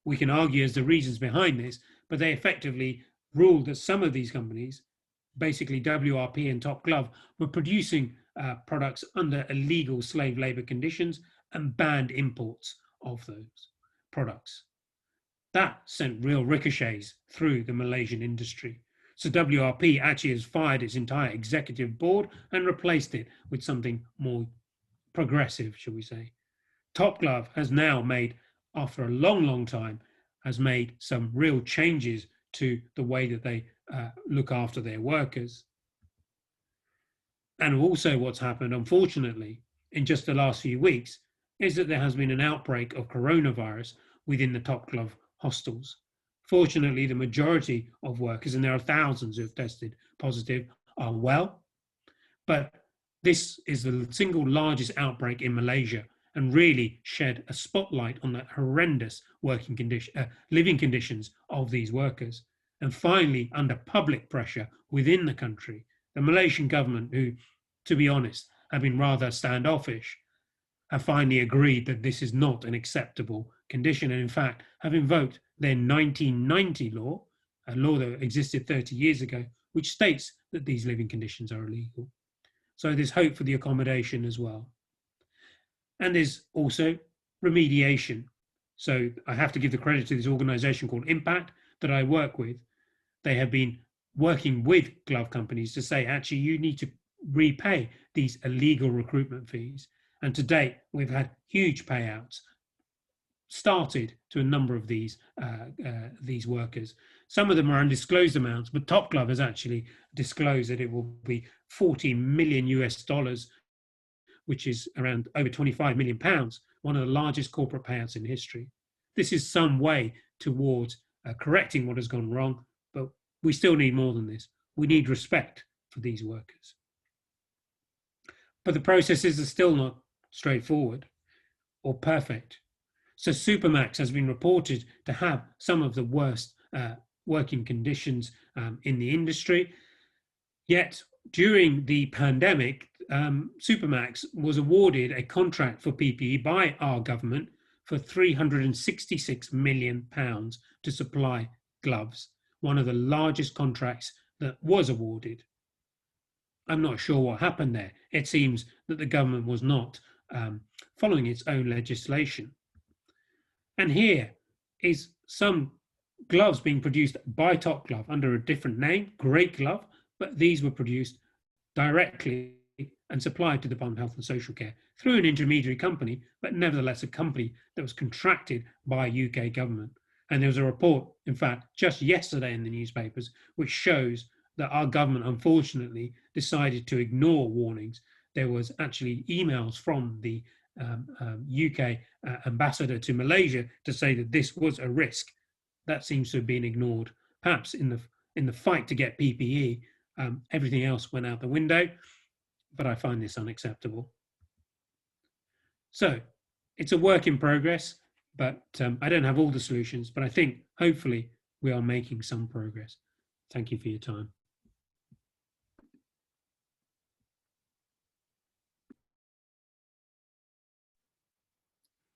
We can argue as the reasons behind this, but they effectively ruled that some of these companies, basically WRP and Top Glove, were producing products under illegal slave labor conditions and banned imports of those products. That sent real ricochets through the Malaysian industry. So WRP actually has fired its entire executive board and replaced it with something more progressive, shall we say. Top Glove has now made, after a long, long time, has made some real changes to the way that they look after their workers. And also what's happened, unfortunately, in just the last few weeks, is that there has been an outbreak of coronavirus within the Top Glove hostels. Fortunately, the majority of workers, and there are thousands who have tested positive, are well. But this is the single largest outbreak in Malaysia and really shed a spotlight on the horrendous working living conditions of these workers. And finally, under public pressure within the country, the Malaysian government, who, to be honest, have been rather standoffish, have finally agreed that this is not an acceptable condition, and in fact have invoked their 1990 law, a law that existed 30 years ago, which states that these living conditions are illegal. So there's hope for the accommodation as well. And there's also remediation. So I have to give the credit to this organization called Impact that I work with. They have been working with glove companies to say, actually, you need to repay these illegal recruitment fees. And to date, we've had huge payouts started to a number of these workers. Some of them are undisclosed amounts, but Top Glove has actually disclosed that it will be $40 million US, which is around over 25 million pounds, one of the largest corporate payouts in history. This is some way towards correcting what has gone wrong, but we still need more than this. We need respect for these workers. But the processes are still not straightforward or perfect. So Supermax has been reported to have some of the worst working conditions in the industry. Yet during the pandemic, Supermax was awarded a contract for PPE by our government for £366 million to supply gloves, one of the largest contracts that was awarded. I'm not sure what happened there. It seems that the government was not following its own legislation. And here is some gloves being produced by Top Glove under a different name, Great Glove, but these were produced directly and supplied to the Department of Health and Social Care through an intermediary company, but nevertheless a company that was contracted by UK government. And there was a report, in fact, just yesterday in the newspapers, which shows that our government, unfortunately, decided to ignore warnings. There was actually emails from the UK ambassador to Malaysia to say that this was a risk. That seems to have been ignored. Perhaps in the fight to get PPE, Everything else went out the window, but I find this unacceptable. So it's a work in progress, but I don't have all the solutions, but I think hopefully we are making some progress. Thank you for your time.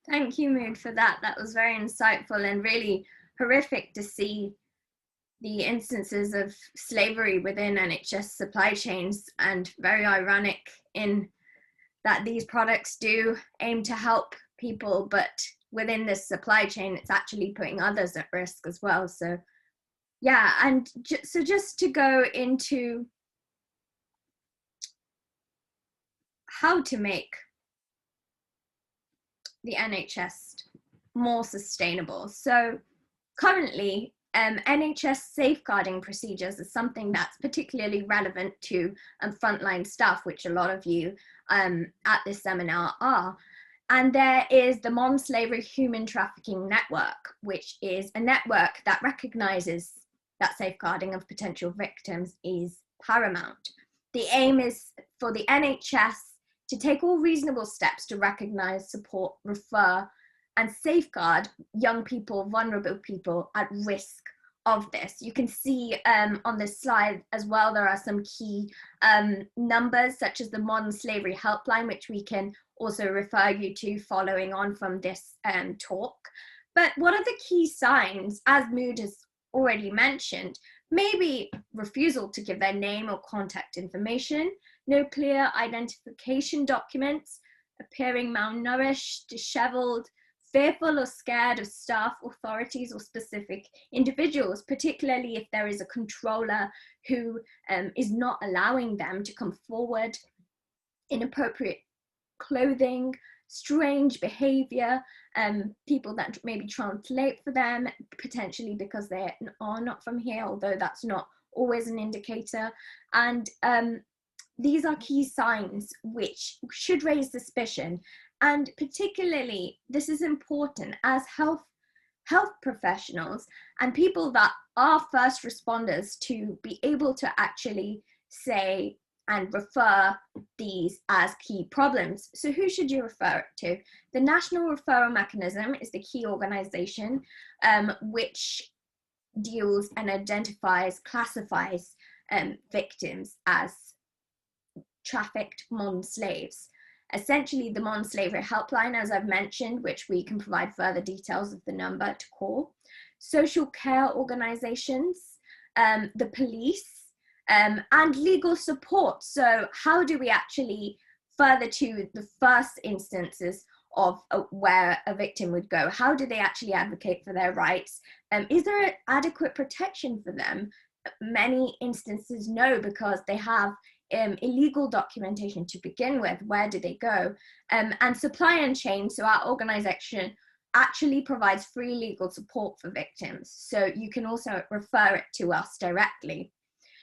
Thank you, Mahmood, for that. That was very insightful and really horrific to see the instances of slavery within NHS supply chains, and very ironic in that these products do aim to help people, but within this supply chain, it's actually putting others at risk as well. So yeah, and so just to go into how to make the NHS more sustainable. So currently, NHS safeguarding procedures is something that's particularly relevant to frontline staff, which a lot of you at this seminar are. And there is the Modern Slavery Human Trafficking Network, which is a network that recognises that safeguarding of potential victims is paramount. The aim is for the NHS to take all reasonable steps to recognise, support, refer, and safeguard young people, vulnerable people at risk of this. You can see on this slide as well, there are some key numbers such as the Modern Slavery Helpline, which we can also refer you to following on from this talk. But what are the key signs, as Mahmood has already mentioned? Maybe refusal to give their name or contact information, no clear identification documents, appearing malnourished, disheveled, fearful or scared of staff, authorities, or specific individuals, particularly if there is a controller who is not allowing them to come forward, inappropriate clothing, strange behavior, people that maybe translate for them, potentially because they are not from here, although that's not always an indicator. And these are key signs which should raise suspicion. And particularly, this is important as health professionals and people that are first responders to be able to actually say and refer these as key problems. So who should you refer it to? The National Referral Mechanism is the key organisation which deals and identifies, classifies victims as trafficked modern slaves. Essentially, the Modern Slavery Helpline, as I've mentioned, which we can provide further details of the number to call, social care organisations, the police, and legal support. So how do we actually, further to the first instances of where a victim would go, how do they actually advocate for their rights? Is there adequate protection for them? Many instances no, because they have illegal documentation to begin with. Where do they go? And Supply Unchained, so our organisation actually provides free legal support for victims. So you can also refer it to us directly.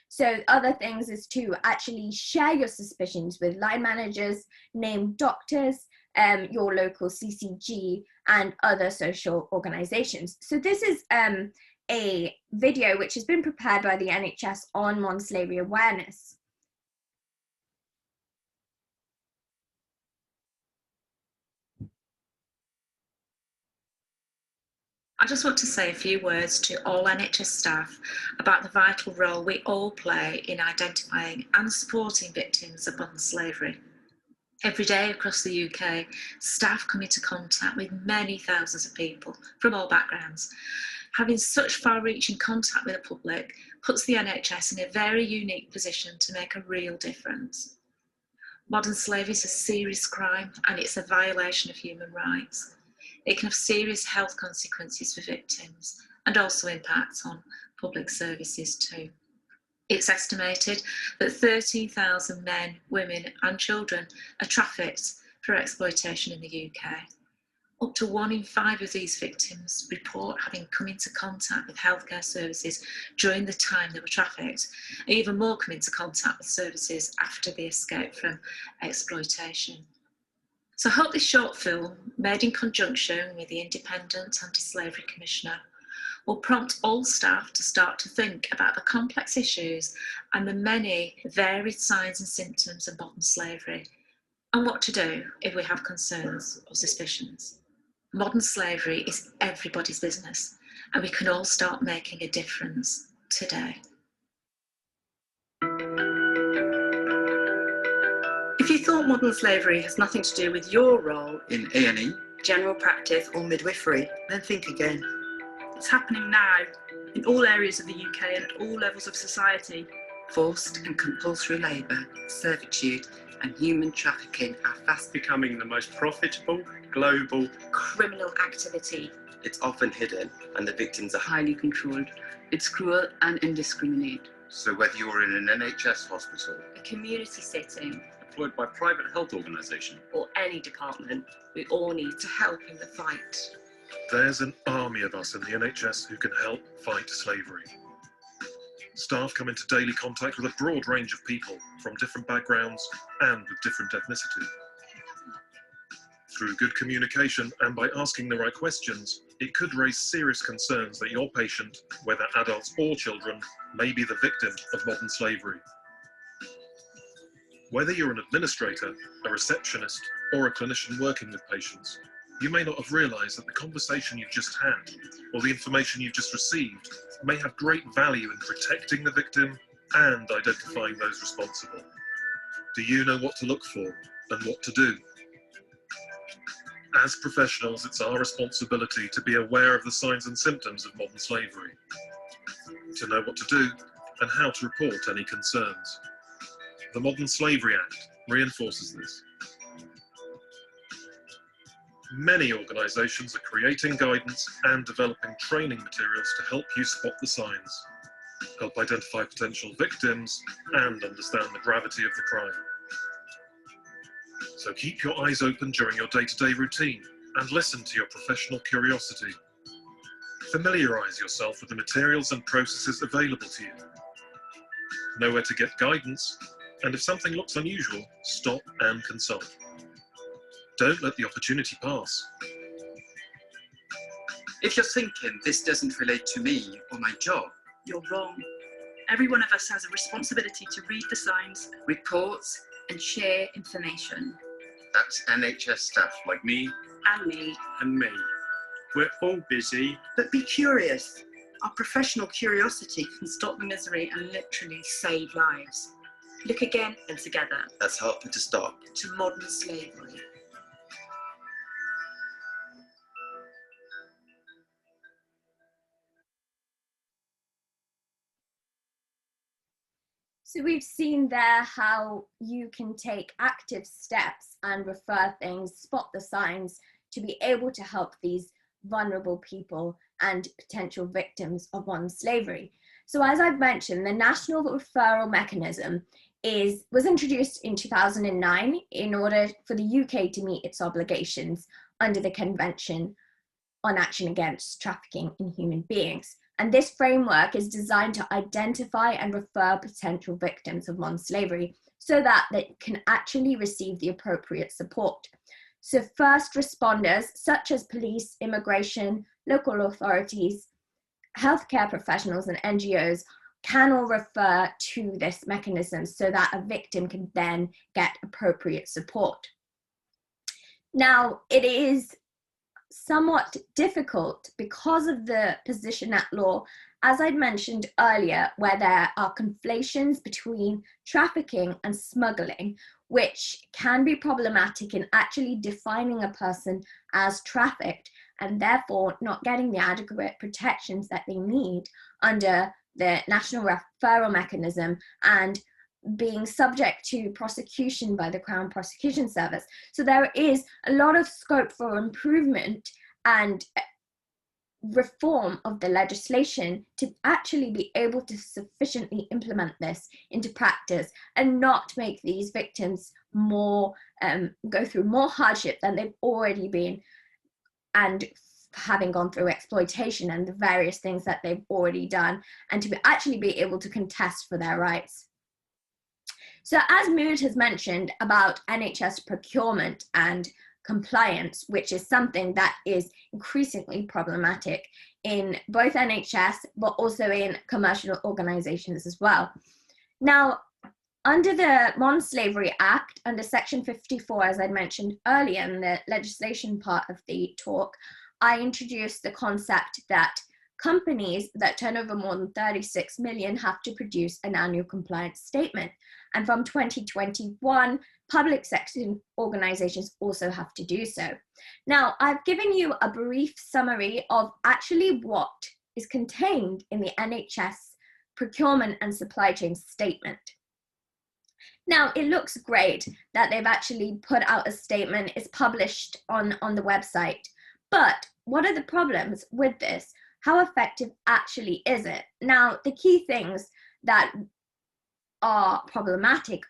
So other things is to actually share your suspicions with line managers, named doctors, your local CCG, and other social organisations. So this is a video which has been prepared by the NHS on modern slavery awareness. I just want to say a few words to all NHS staff about the vital role we all play in identifying and supporting victims of modern slavery. Every day across the UK, staff come into contact with many thousands of people from all backgrounds. Having such far-reaching contact with the public puts the NHS in a very unique position to make a real difference. Modern slavery is a serious crime and it's a violation of human rights. It can have serious health consequences for victims and also impacts on public services too. It's estimated that 13,000 men, women and children are trafficked for exploitation in the UK. Up to 1 in 5 of these victims report having come into contact with healthcare services during the time they were trafficked. Even more come into contact with services after they escape from exploitation. So I hope this short film, made in conjunction with the Independent Anti-Slavery Commissioner, will prompt all staff to start to think about the complex issues and the many varied signs and symptoms of modern slavery, and what to do if we have concerns or suspicions. Modern slavery is everybody's business, and we can all start making a difference today. If you thought modern slavery has nothing to do with your role in A&E, general practice, or midwifery, then think again. it's happening now in all areas of the UK and at all levels of society. Forced and compulsory labour, servitude and human trafficking are fast becoming the most profitable global criminal activity. It's often hidden and the victims are highly controlled. It's cruel and indiscriminate. So whether you're in an NHS hospital, a community setting, employed by a private health organisation, or any department, we all need to help in the fight. There's an army of us in the NHS who can help fight slavery. Staff come into daily contact with a broad range of people from different backgrounds and with different ethnicity. Through good communication and by asking the right questions, it could raise serious concerns that your patient, whether adults or children, may be the victim of modern slavery. Whether you're an administrator, a receptionist, or a clinician working with patients, you may not have realised that the conversation you've just had, or the information you've just received, may have great value in protecting the victim and identifying those responsible. Do you know what to look for and what to do? As professionals, it's our responsibility to be aware of the signs and symptoms of modern slavery, to know what to do and how to report any concerns. The Modern Slavery Act reinforces this. Many organisations are creating guidance and developing training materials to help you spot the signs, help identify potential victims, and understand the gravity of the crime. So keep your eyes open during your day-to-day routine and listen to your professional curiosity. Familiarise yourself with the materials and processes available to you. Know where to get guidance, and if something looks unusual, stop and consult. Don't let the opportunity pass. If you're thinking this doesn't relate to me or my job, you're wrong. Every one of us has a responsibility to read the signs, report and share information. That's NHS staff like me and me and me. We're all busy. But be curious. Our professional curiosity can stop the misery and literally save lives. Look again and together. Let's help to stop to modern slavery. So we've seen there how you can take active steps and refer things, spot the signs to be able to help these vulnerable people and potential victims of modern slavery. So as I've mentioned, the National Referral Mechanism was introduced in 2009 in order for the UK to meet its obligations under the Convention on Action Against Trafficking in Human Beings. And this framework is designed to identify and refer potential victims of modern slavery so that they can actually receive the appropriate support. So first responders, such as police, immigration, local authorities, healthcare professionals and NGOs can all refer to this mechanism so that a victim can then get appropriate support. Now, it is somewhat difficult because of the position at law, as I'd mentioned earlier, where there are conflations between trafficking and smuggling, which can be problematic in actually defining a person as trafficked and therefore not getting the adequate protections that they need under the National Referral Mechanism and being subject to prosecution by the Crown Prosecution Service. So there is a lot of scope for improvement and reform of the legislation to actually be able to sufficiently implement this into practice and not make these victims more go through more hardship than they've already been, and having gone through exploitation and the various things that they've already done, and to actually be able to contest for their rights. So as Mahmood has mentioned about NHS procurement and compliance, which is something that is increasingly problematic in both NHS, but also in commercial organizations as well. Now, under the Modern Slavery Act, under Section 54, as I mentioned earlier in the legislation part of the talk, I introduced the concept that companies that turn over more than 36 million have to produce an annual compliance statement. And from 2021, public sector organizations also have to do so. Now, I've given you a brief summary of actually what is contained in the NHS Procurement and Supply Chain Statement. Now, it looks great that they've actually put out a statement, it's published on the website, but what are the problems with this? How effective actually is it? Now, the key things that are problematic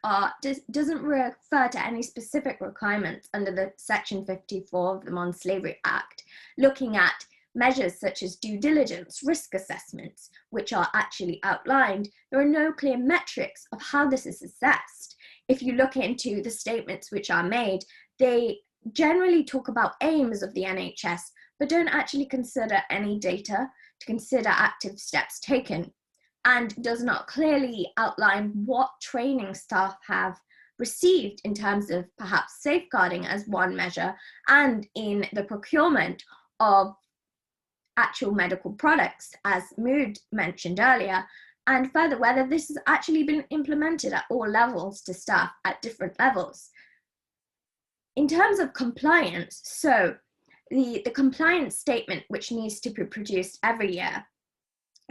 doesn't refer to any specific requirements under the Section 54 of the Modern Slavery Act, looking at measures such as due diligence, risk assessments, which are actually outlined. There are no clear metrics of how this is assessed. If you look into the statements which are made, they generally talk about aims of the NHS, but don't actually consider any data to consider active steps taken, and does not clearly outline what training staff have received in terms of perhaps safeguarding as one measure, and in the procurement of actual medical products, as Mahmood mentioned earlier, and further whether this has actually been implemented at all levels to staff at different levels. In terms of compliance, so the compliance statement, which needs to be produced every year,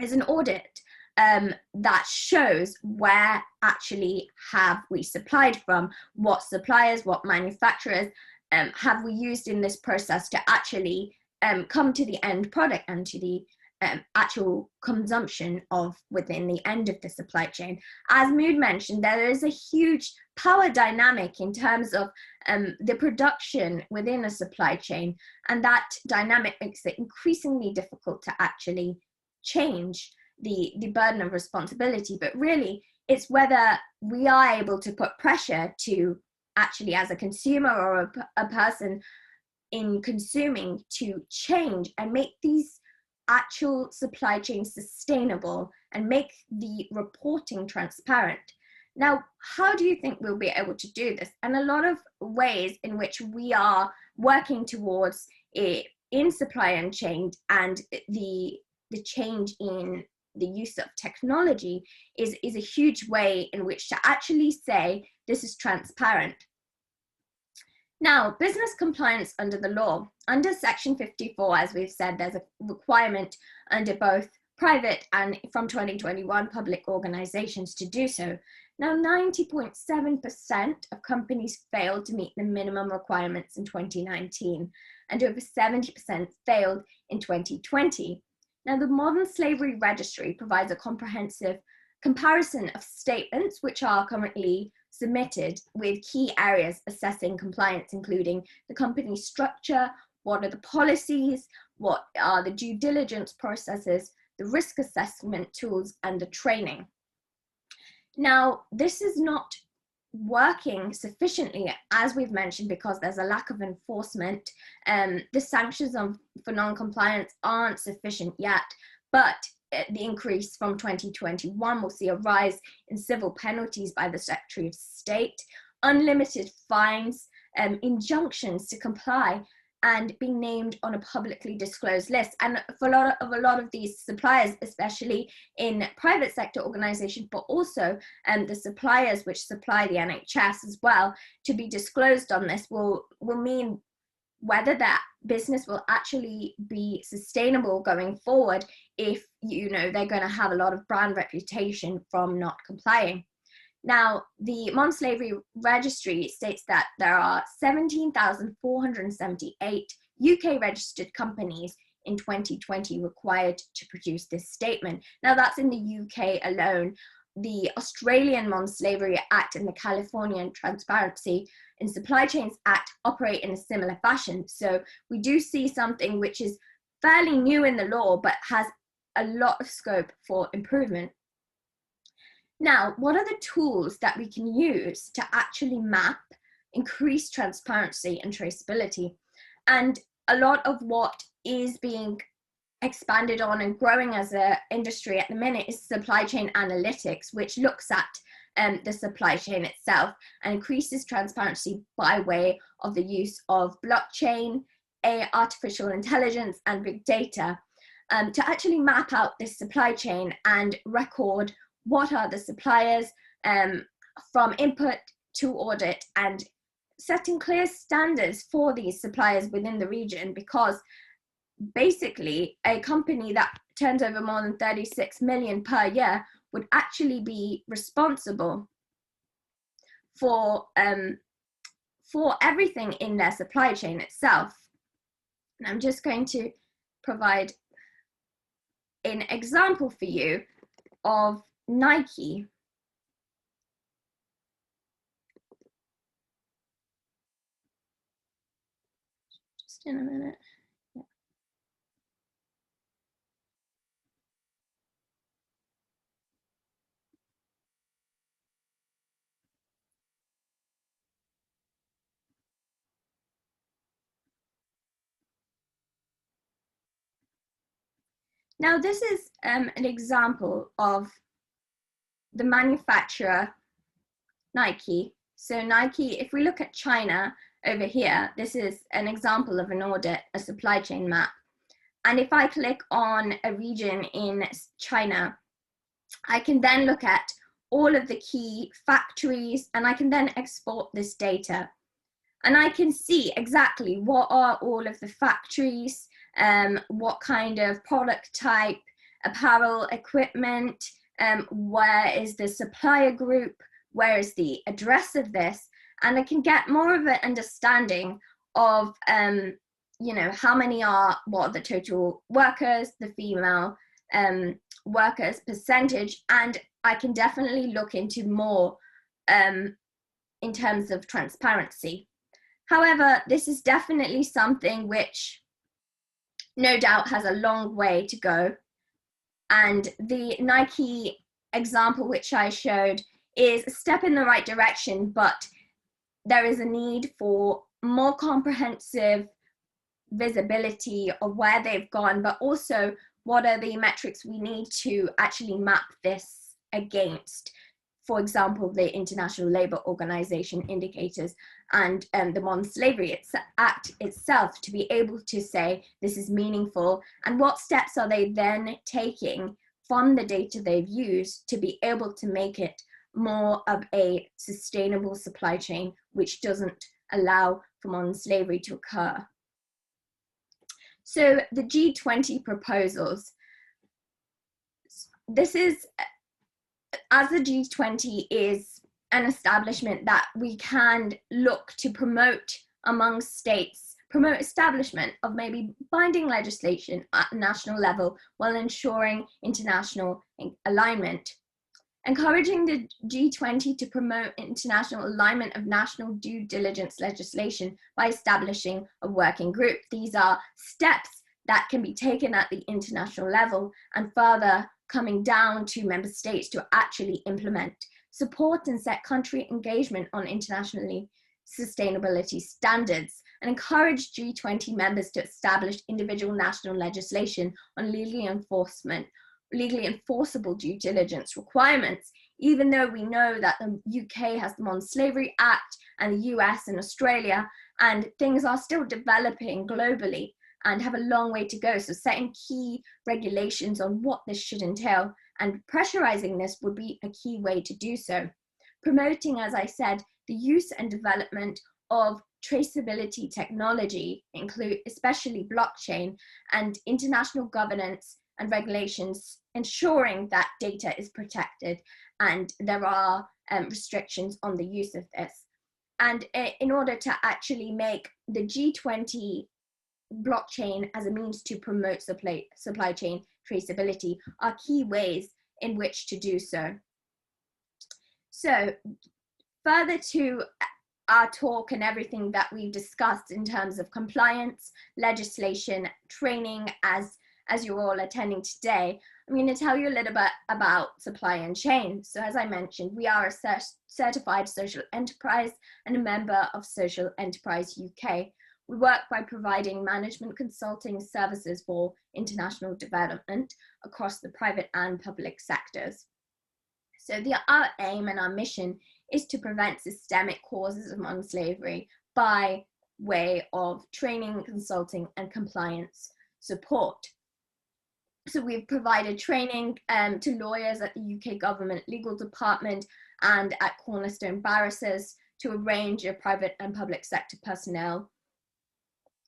is an audit that shows where actually have we supplied from, what suppliers, what manufacturers have we used in this process to actually come to the end product and to the actual consumption of within the end of the supply chain. As Mahmood mentioned, there is a huge power dynamic in terms of the production within a supply chain, and that dynamic makes it increasingly difficult to actually change the burden of responsibility. But really, it's whether we are able to put pressure to actually, as a consumer or a person in consuming, to change and make these actual supply chains sustainable and make the reporting transparent. Now, how do you think we'll be able to do this? And a lot of ways in which we are working towards it in Supply Unchained, and the change in the use of technology is a huge way in which to actually say this is transparent. Now, business compliance under the law. Under Section 54, as we've said, there's a requirement under both private and, from 2021, public organizations to do so. Now, 90.7% of companies failed to meet the minimum requirements in 2019, and over 70% failed in 2020. Now, the Modern Slavery Registry provides a comprehensive comparison of statements which are currently submitted, with key areas assessing compliance, including the company's structure, what are the policies, what are the due diligence processes, the risk assessment tools, and the training. Now, this is not working sufficiently, as we've mentioned, because there's a lack of enforcement. The sanctions for non-compliance aren't sufficient yet, but the increase from 2021 will see a rise in civil penalties by the Secretary of State, unlimited fines, injunctions to comply, and being named on a publicly disclosed list. And for a lot of these suppliers, especially in private sector organizations, but also the suppliers which supply the NHS as well, to be disclosed on this will mean whether that business will actually be sustainable going forward if, you know, they're going to have a lot of brand reputation from not complying. Now, the Modern Slavery Registry states that there are 17,478 UK registered companies in 2020 required to produce this statement. Now, that's in the UK alone. The Australian Modern Slavery Act and the Californian Transparency in Supply Chains Act operate in a similar fashion. So we do see something which is fairly new in the law, but has a lot of scope for improvement. Now, what are the tools that we can use to actually map increase transparency and traceability. And a lot of what is being expanded on and growing as an industry at the minute is supply chain analytics, which looks at the supply chain itself and increases transparency by way of the use of blockchain, artificial intelligence, and big data to actually map out this supply chain and record what are the suppliers from input to audit, and setting clear standards for these suppliers within the region, because basically a company that turns over more than 36 million per year would actually be responsible for everything in their supply chain itself. And I'm just going to provide an example for you of Nike. Just in a minute. Now, this is an example of the manufacturer, Nike. So Nike, if we look at China over here, this is an example of an audit, a supply chain map. And if I click on a region in China, I can then look at all of the key factories, and I can then export this data. And I can see exactly what are all of the factories, what kind of product type, apparel, equipment, where is the supplier group, where is the address of this, and I can get more of an understanding of, you know, how many are, what are the total workers, the female workers percentage, and I can definitely look into more in terms of transparency. However, this is definitely something which no doubt has a long way to go. And the Nike example which I showed is a step in the right direction, but there is a need for more comprehensive visibility of where they've gone, but also what are the metrics we need to actually map this against. For example, the International Labour Organization indicators and the Modern Slavery Act itself, to be able to say this is meaningful, and what steps are they then taking from the data they've used to be able to make it more of a sustainable supply chain, which doesn't allow for modern slavery to occur. So the G20 proposals, this is, as the G20 is an establishment that we can look to promote among states, promote establishment of maybe binding legislation at national level while ensuring international alignment. Encouraging the G20 to promote international alignment of national due diligence legislation by establishing a working group. These are steps that can be taken at the international level and further coming down to member states to actually implement, support and set country engagement on internationally sustainability standards, and encourage G20 members to establish individual national legislation on legally enforceable due diligence requirements, even though we know that the UK has the Modern Slavery Act and the US and Australia, and things are still developing globally and have a long way to go. So setting key regulations on what this should entail and pressurizing this would be a key way to do so. Promoting, as I said, the use and development of traceability technology, especially blockchain, and international governance and regulations, ensuring that data is protected and there are restrictions on the use of this. And in order to actually make the G20 blockchain as a means to promote supply chain traceability are key ways in which to do so. So further to our talk and everything that we've discussed in terms of compliance, legislation, training, as you're all attending today, I'm going to tell you a little bit about Supply Unchained. So as I mentioned, we are a certified social enterprise and a member of Social Enterprise UK. We work by providing management consulting services for international development across the private and public sectors. So our aim and our mission is to prevent systemic causes of modern slavery by way of training, consulting, and compliance support. So we've provided training to lawyers at the UK government legal department and at Cornerstone barristers to a range of private and public sector personnel.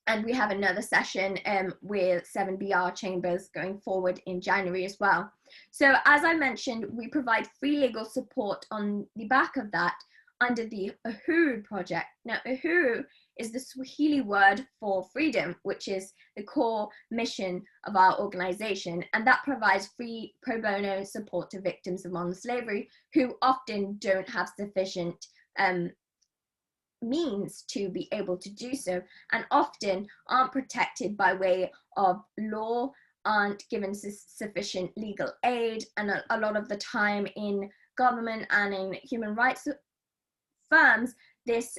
And we have another session with 7BR chambers going forward in January as well. So as I mentioned, we provide free legal support on the back of that under the Uhuru project. Now, Uhuru is the Swahili word for freedom, which is the core mission of our organization. And that provides free pro bono support to victims of modern slavery who often don't have sufficient means to be able to do so, and often aren't protected by way of law, aren't given sufficient legal aid, and a lot of the time in government and in human rights firms, this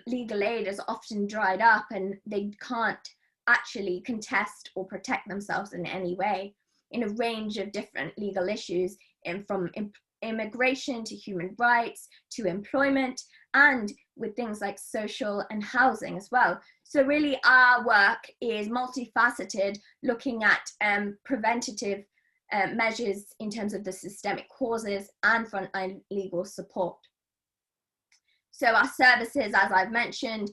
legal aid is often dried up and they can't actually contest or protect themselves in any way in a range of different legal issues, from immigration to human rights to employment, and with things like social and housing as well. So really our work is multifaceted, looking at preventative measures in terms of the systemic causes and frontline legal support. So our services, as I've mentioned,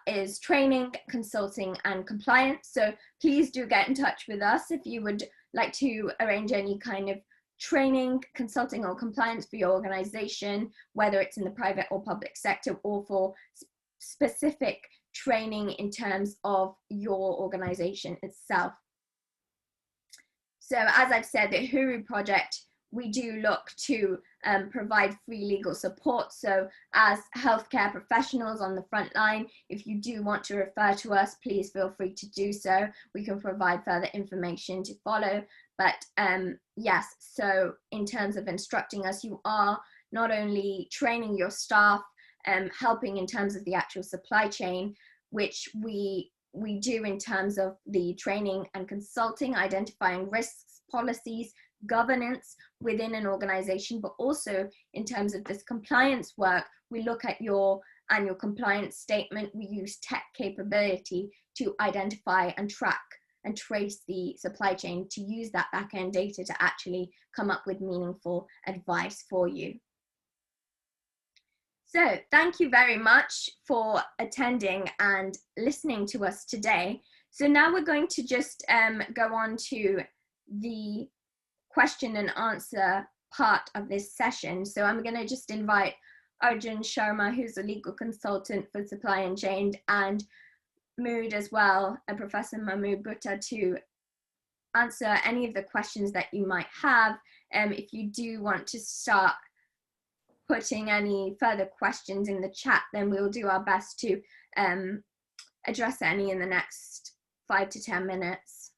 is training, consulting, and compliance. So please do get in touch with us if you would like to arrange any kind of training, consulting, or compliance for your organization, whether it's in the private or public sector, or for specific training in terms of your organization itself. So as I've said, the Uhuru project, we do look to provide free legal support. So as healthcare professionals on the front line, if you do want to refer to us, please feel free to do so. We can provide further information to follow. But yes, so in terms of instructing us, you are not only training your staff, helping in terms of the actual supply chain, which we do in terms of the training and consulting, identifying risks, policies, governance within an organization, but also in terms of this compliance work, we look at your annual compliance statement. We use tech capability to identify and track and trace the supply chain, to use that back-end data to actually come up with meaningful advice for you. So thank you very much for attending and listening to us today. So now we're going to just go on to the question and answer part of this session. So I'm going to just invite Arjun Sharma, who's a legal consultant for Supply Unchained, and Mahmood as well, Professor Mahmood Bhutta, to answer any of the questions that you might have. If you do want to start putting any further questions in the chat, then we'll do our best to address any in the next 5 to 10 minutes.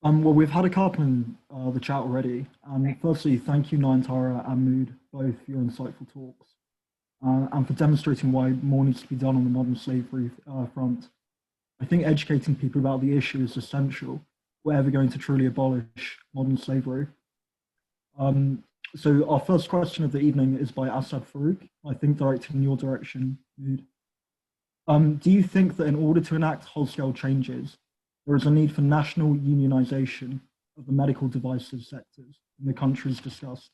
Well, we've had a couple in the chat already. Firstly, thank you, Nayantara and Mahmood, both for your insightful talks, and for demonstrating why more needs to be done on the modern slavery front. I think educating people about the issue is essential if we're ever going to truly abolish modern slavery. So our first question of the evening is by Asad Farouk, I think directed in your direction, Mahmood. Do you think that in order to enact whole-scale changes, there is a need for national unionization of the medical devices sectors in the countries discussed?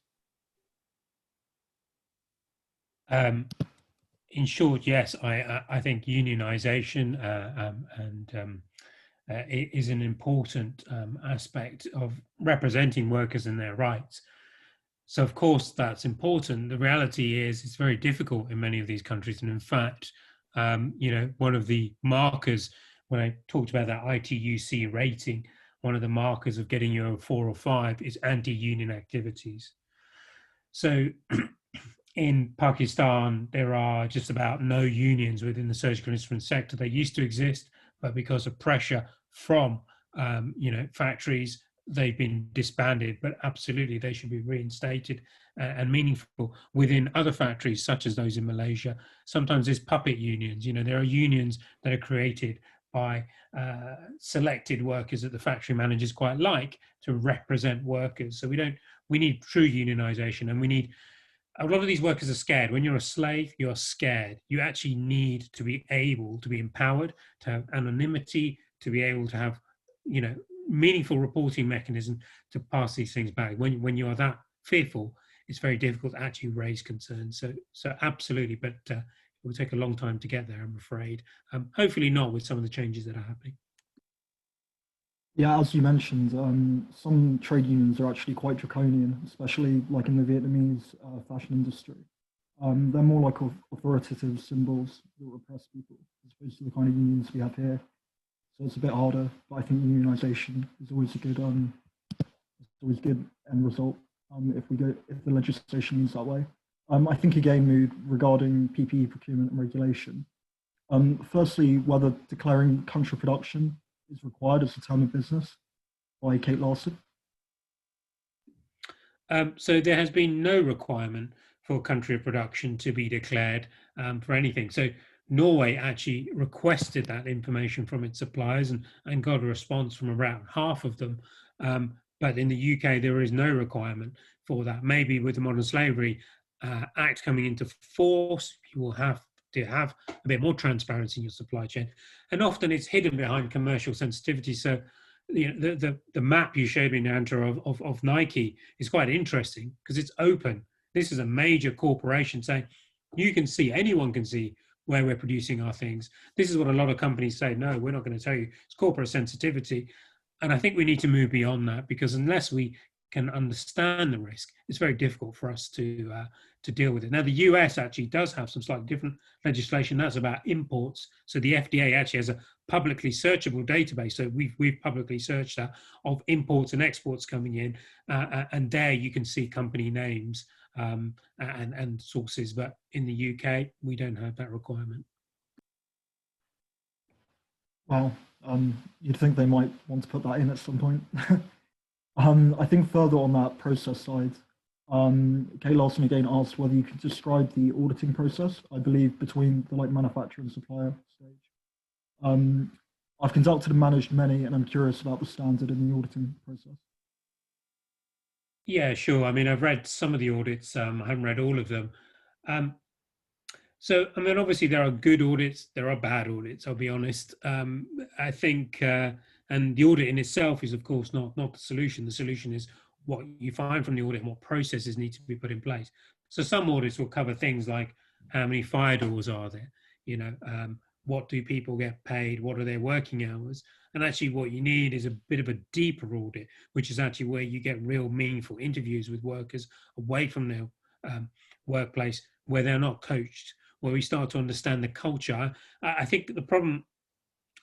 In short, yes, I think unionization is an important aspect of representing workers and their rights. So of course that's important. The reality is it's very difficult in many of these countries. And in fact, you know, one of the markers, when I talked about that ITUC rating, one of the markers of getting you a 4 or 5 is anti-union activities. So in Pakistan, there are just about no unions within the surgical instrument sector. They used to exist, but because of pressure from you know, factories they've been disbanded, but absolutely they should be reinstated and meaningful within other factories, such as those in Malaysia. Sometimes there's puppet unions. There are unions that are created by selected workers that the factory managers quite like to represent workers. So we need true unionization, and we need, a lot of these workers are scared. When you're a slave, you're scared. You actually need to be able to be empowered, to have anonymity, to be able to have, meaningful reporting mechanism to pass these things back. When you are that fearful, it's very difficult to actually raise concerns. So absolutely, but it will take a long time to get there, I'm afraid. Hopefully not with some of the changes that are happening. Yeah, as you mentioned, some trade unions are actually quite draconian, especially like in the Vietnamese fashion industry. They're more like authoritative symbols that repress people, as opposed to the kind of unions we have here. So it's a bit harder, but I think unionization is always a good, end result if the legislation moves that way. I think again, Mood, regarding PPE procurement and regulation. Firstly, whether declaring country production is required as a term of business by Kate Larson. So there has been no requirement for country of production to be declared for anything. So Norway actually requested that information from its suppliers and got a response from around half of them. But in the UK, there is no requirement for that. Maybe with the Modern Slavery Act coming into force, you will have to have a bit more transparency in your supply chain. And often it's hidden behind commercial sensitivity. So the map you showed me, Nayantara, of Nike is quite interesting because it's open. This is a major corporation saying, you can see, anyone can see where we're producing our things. This is what a lot of companies say, no, we're not going to tell you. It's corporate sensitivity. And I think we need to move beyond that, because unless we can understand the risk, it's very difficult for us to deal with it. Now, the US actually does have some slightly different legislation. That's about imports. So the FDA actually has a publicly searchable database. So we've publicly searched that of imports and exports coming in. And there you can see company names and sources. But in the UK, we don't have that requirement. Well, you'd think they might want to put that in at some point. I think further on that process side, Kay Larson again asked whether you could describe the auditing process, I believe, between the manufacturer and supplier stage. I've conducted and managed many, and I'm curious about the standard in the auditing process. Yeah, sure. I mean, I've read some of the audits. I haven't read all of them. So, I mean, obviously there are good audits, there are bad audits, I'll be honest. I think, and the audit in itself is, of course, not the solution. The solution is what you find from the audit and what processes need to be put in place. So some audits will cover things like how many fire doors are there, what do people get paid, what are their working hours? And actually what you need is a bit of a deeper audit, which is actually where you get real meaningful interviews with workers away from their workplace, where they're not coached, where we start to understand the culture. I think the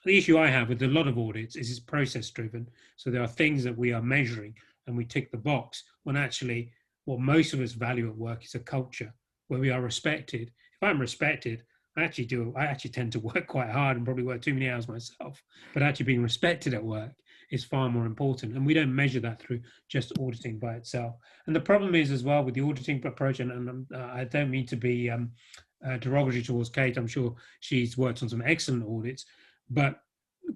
issue I have with a lot of audits is it's process driven. So there are things that we are measuring and we tick the box, when actually what most of us value at work is a culture where we are respected. If I'm respected, I actually tend to work quite hard and probably work too many hours myself, but actually being respected at work is far more important. And we don't measure that through just auditing by itself. And the problem is as well with the auditing approach, and I don't mean to be derogatory towards Kate, I'm sure she's worked on some excellent audits, but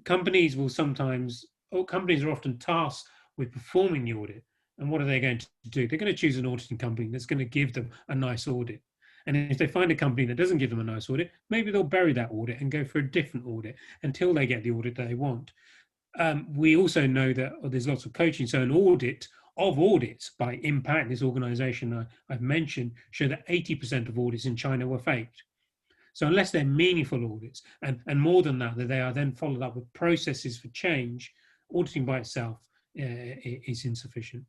companies are often tasked with performing the audit. And what are they going to do? They're going to choose an auditing company that's going to give them a nice audit. And if they find a company that doesn't give them a nice audit, maybe they'll bury that audit and go for a different audit until they get the audit they want. We also know that there's lots of coaching. So an audit of audits by impact, this organization I've mentioned, show that 80% of audits in China were faked. So unless they're meaningful audits, and more than that they are then followed up with processes for change, auditing by itself is insufficient.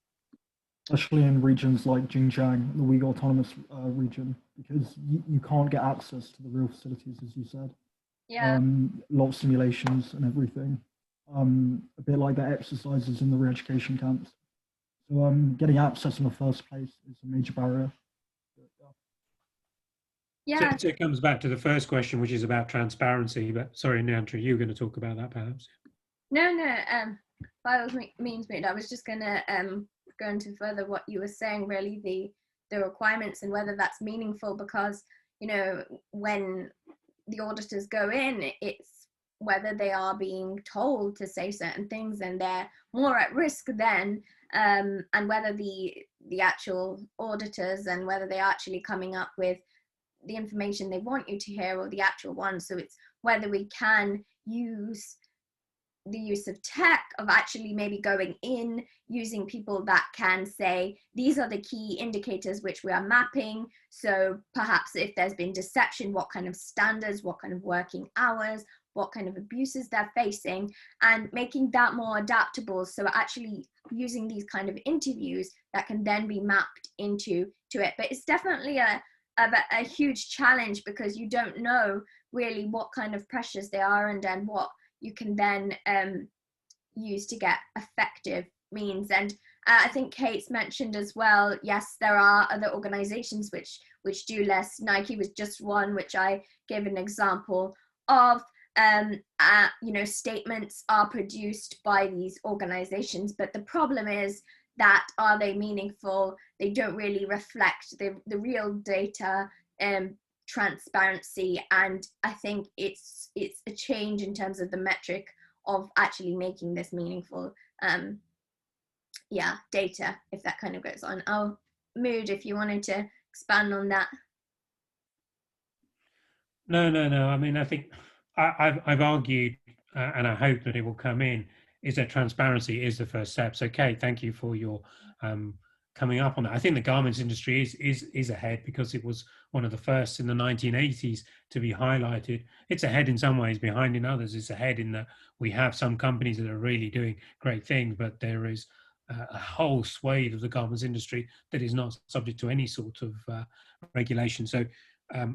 Especially in regions like Xinjiang, the Uyghur Autonomous Region, because you can't get access to the real facilities, as you said. Yeah. A lot of simulations and everything. A bit like the exercises in the re-education camps. So getting access in the first place is a major barrier. Yeah. So it comes back to the first question, which is about transparency. But sorry, Nayantara, you were going to talk about that perhaps. No. by all means, I was just going to go into further what you were saying, really, the requirements and whether that's meaningful, because, you know, when the auditors go in, it's whether they are being told to say certain things and they're more at risk then, and whether the actual auditors and whether they're actually coming up with the information they want you to hear or the actual one. So it's whether we can use the use of tech, of actually maybe going in, using people that can say, these are the key indicators which we are mapping. So perhaps if there's been deception, what kind of standards, what kind of working hours, what kind of abuses they're facing, and making that more adaptable. So actually using these kind of interviews that can then be mapped into it. But it's definitely a huge challenge, because you don't know really what kind of pressures they are and then what you can then use to get effective means. And I think Kate's mentioned as well, yes, there are other organizations which do less. Nike was just one which I gave an example of. You know, statements are produced by these organizations, but the problem is that, are they meaningful? They don't really reflect the real data, transparency, and I think it's a change in terms of the metric of actually making this meaningful data, if that kind of goes on. Mood, if you wanted to expand on that. No. I mean, I think I've argued, and I hope that it will come in, is that transparency is the first step. So, Kate, thank you for your coming up on that. I think the garments industry is ahead, because it was one of the first in the 1980s to be highlighted. It's ahead in some ways, behind in others. It's ahead in that we have some companies that are really doing great things, but there is a whole swathe of the garments industry that is not subject to any sort of regulation. So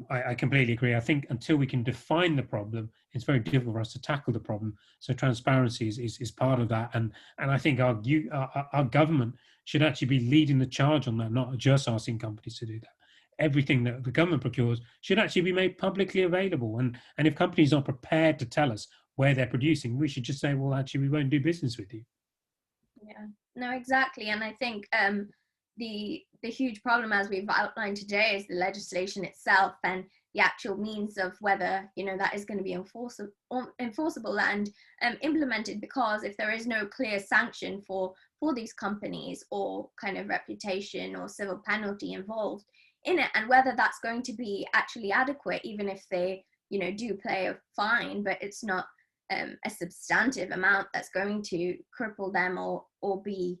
I completely agree. I think until we can define the problem, it's very difficult for us to tackle the problem. So transparency is part of that. And I think our government should actually be leading the charge on that, not just asking companies to do that. Everything that the government procures should actually be made publicly available. And if companies are prepared to tell us where they're producing, we should just say, well, actually, we won't do business with you. Yeah, no, exactly. And I think the huge problem, as we've outlined today, is the legislation itself and the actual means of whether, you know, that is going to be enforceable and implemented. Because if there is no clear sanction for these companies, or kind of reputation or civil penalty involved in it, and whether that's going to be actually adequate, even if they, you know, do pay a fine, but it's not a substantive amount that's going to cripple them or be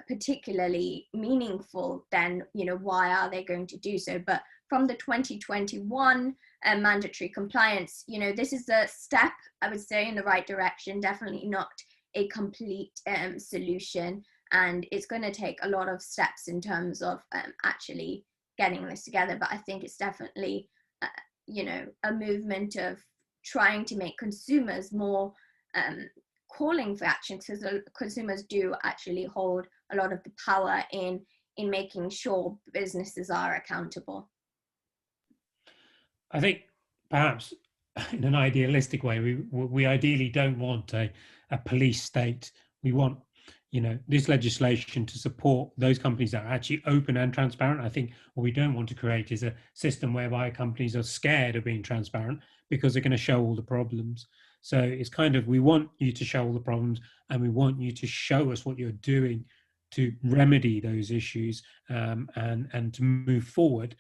particularly meaningful, then, you know, why are they going to do so? But from the 2021 mandatory compliance, you know, this is a step, I would say, in the right direction, definitely not a complete solution, and it's going to take a lot of steps in terms of actually getting this together. But I think it's definitely you know, a movement of trying to make consumers more calling for action, because consumers do actually hold a lot of the power in making sure businesses are accountable. I think perhaps in an idealistic way, we ideally don't want a police state. We want, you know, this legislation to support those companies that are actually open and transparent. I think what we don't want to create is a system whereby companies are scared of being transparent because they're going to show all the problems. So it's kind of, we want you to show all the problems, and we want you to show us what you're doing to remedy those issues, and to move forward,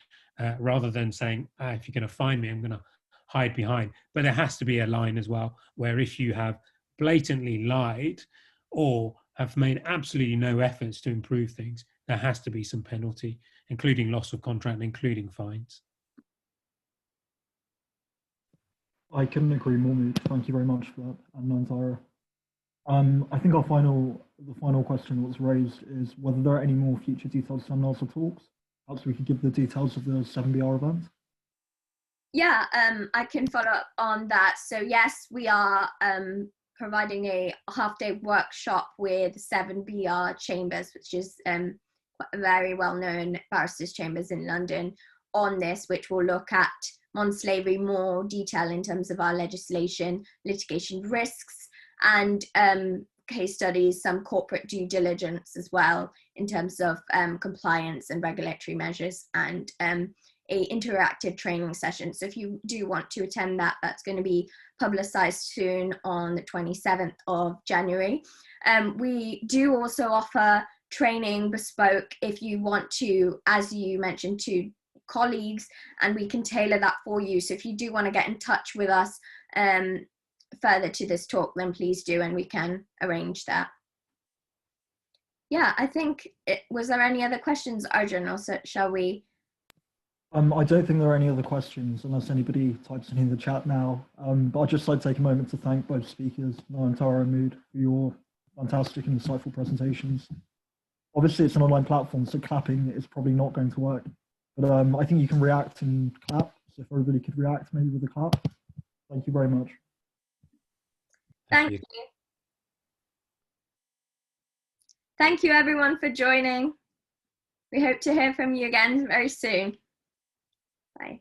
rather than saying, if you're going to find me, I'm going to hide behind. But there has to be a line as well, where if you have blatantly lied or have made absolutely no efforts to improve things, there has to be some penalty, including loss of contract, including fines. I couldn't agree more, Mood. Thank you very much for that, and Nayantara. I think the final question that was raised is whether there are any more future detailed seminars or talks. Perhaps we could give the details of the 7BR event. Yeah, I can follow up on that. So yes, we are providing a half-day workshop with 7BR Chambers, which is very well-known barristers' chambers in London, on this, which will look at modern slavery more detail in terms of our legislation, litigation risks, and case studies, some corporate due diligence as well in terms of compliance and regulatory measures, and a interactive training session. So if you do want to attend that, that's going to be publicized soon on the 27th of January. We do also offer training bespoke if you want to, as you mentioned, to colleagues, and we can tailor that for you. So if you do want to get in touch with us further to this talk, then please do, and we can arrange that. Yeah, I think, was there any other questions, Arjun, or shall we? I don't think there are any other questions unless anybody types it in the chat now. But I'd just like to take a moment to thank both speakers, Nayantara and Mahmood, for your fantastic and insightful presentations. Obviously, it's an online platform, so clapping is probably not going to work. But I think you can react and clap. So if everybody could react maybe with a clap. Thank you very much. Thank you. Thank you, everyone, for joining. We hope to hear from you again very soon. Bye.